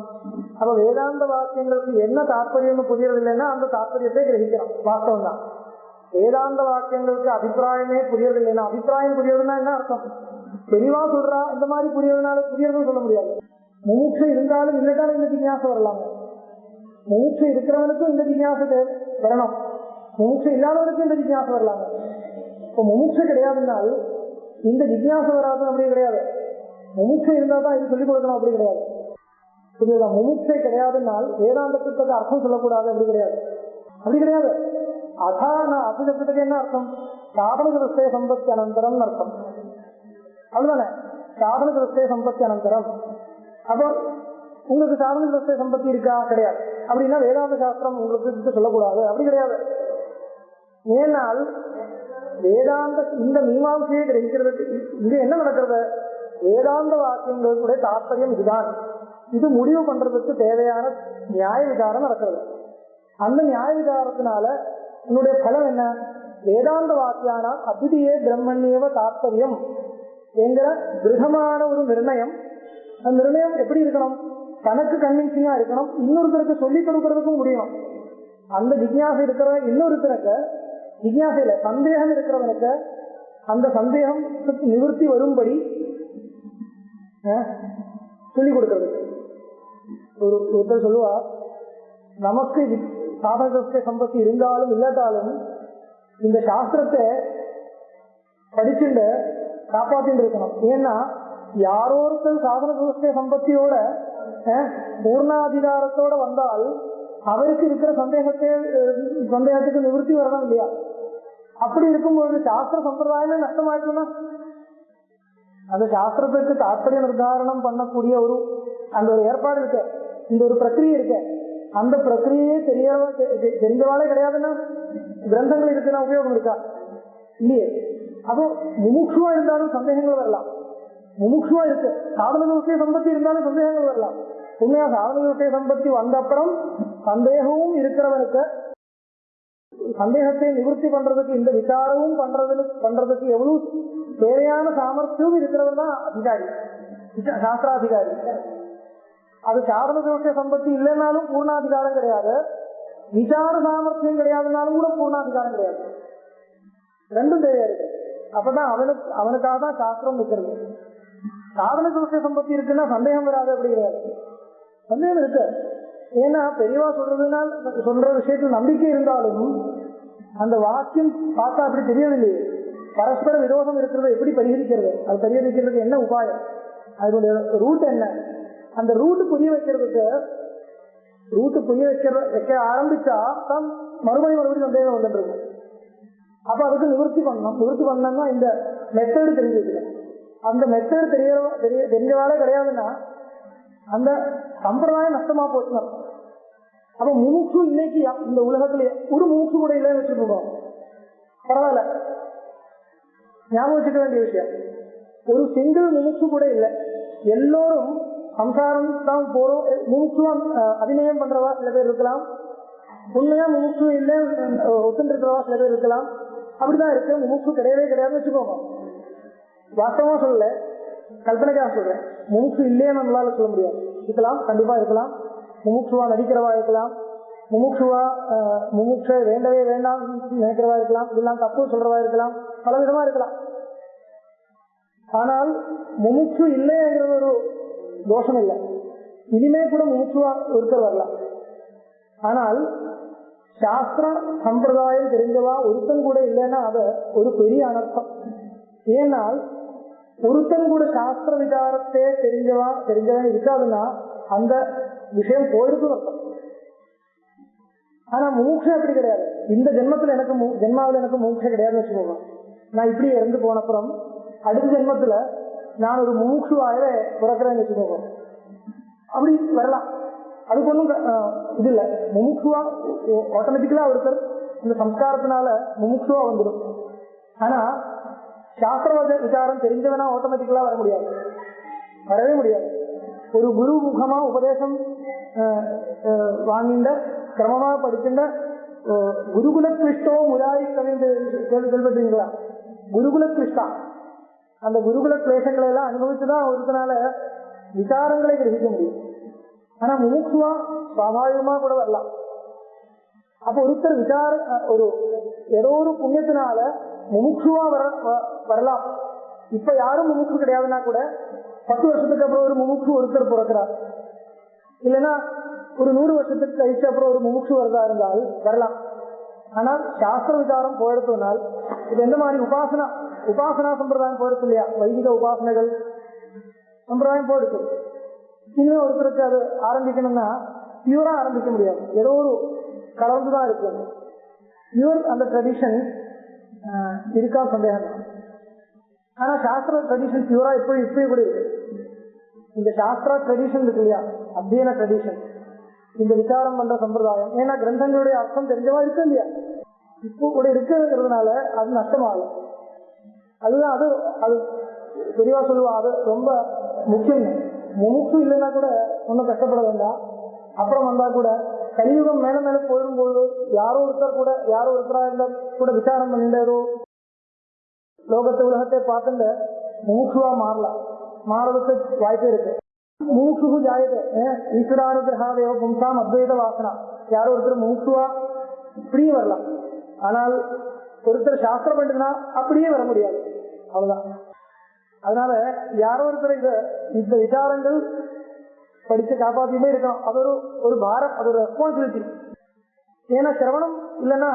அப்ப வேதாந்த வாக்கியங்களுக்கு என்ன தாற்பயம்னு புரியறது இல்லைன்னா அந்த தாற்பயத்தை கிரகிக்கிறோம், வாஸ்தவம் தான். வேதாந்த வாக்கியங்களுக்கு அபிப்பிராயமே புரியறது இல்லைன்னா, அபிப்பிராயம் புரியறதுன்னா என்ன அர்த்தம்? தெளிவா சொல்றா இந்த மாதிரி புரியறதுனால புரியறதுன்னு சொல்ல முடியாது. மூச்சு இருந்தாலும் இல்லைட்டாலும் இந்த ஜிக்ஞாசை வரலாங்க. மூச்சு இருக்கிறவனுக்கும் இந்த ஜிக்ஞாசை வரணும், மூச்சு இல்லாதவனுக்கும் இந்த ஜிக்ஞாசை வரலாங்க. இப்ப மூச்சு கிடையாதுனால் இந்த ஜிக்ஞாசை வராது அப்படி கிடையாது. மூச்சு இருந்தா தான் இது சொல்லிக் கொடுக்கணும் அப்படி கிடையாது. புரியுதா? முமுட்சை கிடையாதுனால் வேதாந்தத்துக்கு அர்த்தம் சொல்லக்கூடாது அப்படி கிடையாது, அப்படி கிடையாது. அதான அபிசப்தத்துக்கு என்ன அர்த்தம்? சாதன கிருஷ்ண சம்பத்தி அனந்தரம் அர்த்தம், அதுதானே? சாதன கிருஷ்ண சம்பத்தி அனந்தரம். அப்போ உங்களுக்கு சாதன கிருஷ்ண சம்பத்தி இருக்கா? கிடையாது. அப்படின்னா வேதாந்த சாஸ்திரம் உங்களுக்கு சொல்லக்கூடாது அப்படி கிடையாது. ஏனால் வேதாந்த இந்த மீமாம்சையை கிரகிக்கிறதுக்கு இங்க என்ன நடக்கிறது? வேதாந்த வாக்கியங்களுடைய தாற்பயம் இதுதான், இது முடிவு பண்றதுக்கு தேவையான நியாய விசாரம் நடக்கிறது. அந்த நியாய விசாரத்தினால என்னுடைய பலம் என்ன? வேதாந்த வாக்கியான அபிதியே பிரம்மண்யவ தாற்பயம் என்கிற திருடமான ஒரு நிர்ணயம். அந்த நிர்ணயம் எப்படி இருக்கணும்? தனக்கு கன்வின்சிங்கா இருக்கணும், இன்னொருத்தருக்கு சொல்லிக் கொடுக்கறதுக்கும் முடியும். அந்த ஜிக்ஞாசை இருக்கிற இன்னொருத்தருக்கு, ஜிக்ஞாசையில சந்தேகம் இருக்கிறவனுக்கு அந்த சந்தேகம் நிவர்த்தி வரும்படி சொல்லிக் கொடுக்கிறது. ஒருத்தர் சொல்லுவா, நமக்கு சாதக சம்பத்தி இருந்தாலும் இல்லாட்டாலும் இந்த சாஸ்திரத்தை படிச்சுட்டு காப்பாத்திட்டு இருக்கணும். ஏன்னா யாரோ ஒருத்தர் சாதன சம்பத்தியோட பூர்ணாதிகாரத்தோட வந்தால் அவருக்கு இருக்கிற சந்தேகத்துக்கு நிவர்த்தி வரணும் இல்லையா? அப்படி இருக்கும்போது சாஸ்திர சம்பிரதாயமே நஷ்டமாயிட்டுனா அந்த சாஸ்திரத்துக்கு தாற்பய நிர்தாரணம் பண்ணக்கூடிய அந்த ஒரு ஏற்பாடு இருக்கு, இந்த ஒரு பிரக்கிரியை இருக்கு. அந்த பிரக்கிரியே தெரிஞ்சவாளே கிடையாதுன்னா கிரந்தங்கள் இருக்குன்னா உபயோகம் இருக்கா? இல்லையே. அப்போ முமுட்சுவா இருந்தாலும் சந்தேகங்கள் வரலாம். முமுட்சுவா இருக்கு, சாதன விஷய சம்பத்தி இருந்தாலும் சந்தேகங்கள் வரலாம். உண்மையா சாதன விஷய சம்பத்தி வந்த அப்புறம் சந்தேகமும் இருக்கிறவனுக்கு சந்தேகத்தை நிவர்த்தி பண்றதுக்கு இந்த விசாரமும் பண்றதுக்கு எவ்வளவு தேவையான சாமர்த்தியம் இருக்கிறவன் தான் அதிகாரி, சாஸ்திராதிகாரி. அது சாதன தோஷ சம்பத்தி இல்லைன்னாலும் பூர்ணாதிகாரம் கிடையாது, விசார சாமர்த்தியம் கிடையாதுனாலும் கூட பூர்ணாதிகாரம் கிடையாது. ரெண்டும் தேவையா இருக்கு. அப்பதான் அவனுக்காக தான் சாஸ்திரம் நிற்கிறது. சாதன தோஷ சம்பத்தி இருக்குன்னா சந்தேகம் வராது அப்படி கிடையாது, சந்தேகம் இருக்கு. ஏன்னா பெரியவா சொல்ற விஷயத்துல நம்பிக்கை இருந்தாலும் அந்த வாக்கியம் பார்த்தா அப்படி தெரியவில்லையே. பரஸ்பர விரோதம் இருக்கிறத எப்படி பரிகரிக்கிறது? அது பரிகரிக்கிறதுக்கு என்ன உபாயம்? அதனுடைய ரூட் என்ன? அந்த ரூட்டு புரிய வைக்க ஆரம்பிச்சா தான் மறுபடியும் சந்தேகம் வந்துட்டு. அப்ப அதுக்கு நிவர்த்தி பண்ணணும்னா இந்த மெத்தடு தெரிஞ்சுக்கணும். அந்த மெத்தடு தெரிஞ்சவாளே கிடையாதுன்னா அந்த சம்பிரதாயம் நஷ்டமா போச்சுன்னா. அப்ப முமுட்சு இன்னைக்கு இந்த உலகத்துல ஒரு முமுட்சு கூட இல்லைன்னு வச்சுருக்கோம், பரவாயில்ல, ஞாபகம் வச்சுக்க வேண்டிய விஷயம். ஒரு சிங்கிள் முமுட்சு கூட இல்லை, எல்லோரும் சம்சாரம் தான் போறோம். முமுட்சுவா அபிநயம் பண்றவா சில பேர் இருக்கலாம், உண்மையா முமுட்சு இல்லை ஒத்துட்டு இருக்கிறவா சில பேர் இருக்கலாம். அப்படிதான் இருக்கு, முமுட்சு கிடையவே கிடையாதுன்னு வச்சுக்கோங்க. வாஸ்தவமா சொல்லல, கல்பனைக்காக சொல்றேன். முமுட்சு இல்லையே நம்மளால சொல்ல முடியாது. இருக்கலாம், கண்டிப்பா இருக்கலாம். முமுட்சுவா நடிக்கிறவா இருக்கலாம், முமுட்ச வேண்டவே வேண்டாம் நினைக்கிறவா இருக்கலாம், இதெல்லாம் தப்பு சொல்றவா இருக்கலாம், பல விதமா இருக்கலாம். ஆனால் முமுட்சு இல்லைங்கிறது ஒரு தோஷம் இல்லை. இனிமே கூட முமுட்சுவா ஒருத்தர் வரலாம். ஆனால் சாஸ்திர சம்பிரதாயம் தெரிஞ்சவா ஒருத்தன் கூட இல்லைன்னா அது ஒரு பெரிய அனர்த்தம். ஏனால் ஒருத்தன் கூட சாஸ்திர விசாரத்தை தெரிஞ்சவன் இருக்காதுன்னா அந்த விஷயம் போயிடுதுன்னு அர்த்தம். ஆனா மூக்ஷம் அப்படி கிடையாது. இந்த ஜென்மத்துல ஜென்மாவில் எனக்கு மூக்ஷம் கிடையாதுன்னு வச்சுக்கோங்க. நான் இப்படி இறந்து போன அப்புறம் அடுத்த ஜென்மத்துல நான் ஒரு மூக்ஷுவாகவே பிறக்கிறேன்னு வச்சுக்கோங்க. அப்படி வரலாம். அதுக்கு ஒன்றும் இது இல்லை. முமுட்சுவா ஆட்டோமேட்டிக்கலா ஒருத்தர் இந்த சம்ஸ்காரத்தினால முமுட்சுவா வந்துடும். ஆனா சாஸ்திர விசாரம் தெரிஞ்சவனா ஆட்டோமேட்டிக்கலா வர முடியாது, வரவே முடியாது. ஒரு குரு முகமா உபதேசம் வாங்கின்ற கிரமமா படிக்கின்ற குருகுல கிருஷ்டோ முராரி கவிந்து கேள்விப்பட்டீங்களா? குருகுல கிருஷ்டா, அந்த குருகுல கிளேசங்களை எல்லாம் அனுபவிச்சுதான் ஒருத்தனால விசாரங்களை கிரகிக்க முடியும். ஆனா முமுட்சுவா சுவாபாவிகமா கூட வரலாம். அப்ப ஒருத்தர் ஒரு ஏதோ ஒரு புண்ணியத்தினால முமுட்சுவா வரலாம். இப்ப யாரும் முமுட்சு கிடையாதுன்னா கூட 10 வருஷத்துக்கு அப்புறம் ஒரு முமுட்சு ஒருத்தர் பிறக்கிறார், இல்லைன்னா ஒரு 100 வருஷத்துக்கு கழிச்சு அப்புறம் ஒரு முமுட்சு வரதா இருந்தால் வரலாம். ஆனால் சாஸ்திர விசாரம் போயிடுத்தோனால் இது எந்த மாதிரி உபாசனா சம்பிரதாயம் போயிடுச்சு இல்லையா? வைதிக உபாசனைகள் சம்பிரதாயம் போயிடுச்சு. இனிமே ஒருத்தருக்கு அது ஆரம்பிக்கணும்னா பியூரா ஆரம்பிக்க முடியாது, ஏதோ ஒரு கலந்துதான் இருக்கு. பியூர் அந்த ட்ரெடிஷன் இருக்கா சந்தேகம் தான். ஆனா சாஸ்திர ட்ரெடிஷன் பியூரா இப்பயும் கூட இருக்கு. இந்த சாஸ்திர ட்ரெடிஷன் இருக்கு இல்லையா, அத்தியன ட்ரெடிஷன், இந்த விசாரம் பண்ற சம்பிரதாயம், ஏன்னா கிரந்தங்களுடைய அர்த்தம் தெரிஞ்சவா இருக்கு இல்லையா, இப்போ கூட இருக்குங்கிறதுனால அது நஷ்டமாகும். அதுதான் அது தெளிவா சொல்லுவா. அது ரொம்ப முக்கியம். முமுட்சு இல்லைன்னா கூட ஒன்றும் கஷ்டப்பட வேண்டாம். அப்புறம் வந்தா கூட கலியுகம் மேல மேல போயிடும்போது யாரோ ஒருத்தரா இருந்தா கூட விசாரம் பண்ணிட்டு லோகத்தை உலகத்தை பார்த்துட்டு முமுட்சுவா மாறதுக்கு வாய்ப்பே இருக்கு. முமுட்சு ஜாயதே ஈஸ்வரானுகிரகாதேவ பும்சாம் அத்வைத வாசனா. யாரோ ஒருத்தர் முமுட்சுவா இப்படியே வரலாம். ஆனால் ஒருத்தர் சாஸ்திரம் பண்றதுனா அப்படியே வர முடியாது, அவ்வளவுதான். அதனால யாரோ ஒருத்தர் இந்த விசாரங்கள் படிச்சு காப்பாத்தியுமே இருக்கணும். அது ஒரு பாரம், அது ஒரு ரெஸ்பான்சிபிலிட்டி. ஏன்னா சிரவணம் இல்லைன்னா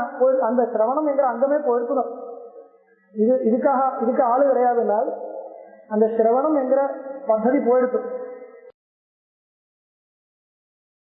அந்த சிரவணம் என்கிற அங்கமே போயிருக்கணும். இதுக்கு ஆளு கிடையாதுனால் அந்த சிரவணம் என்கிற பദ്ധதி போயிடுச்சு.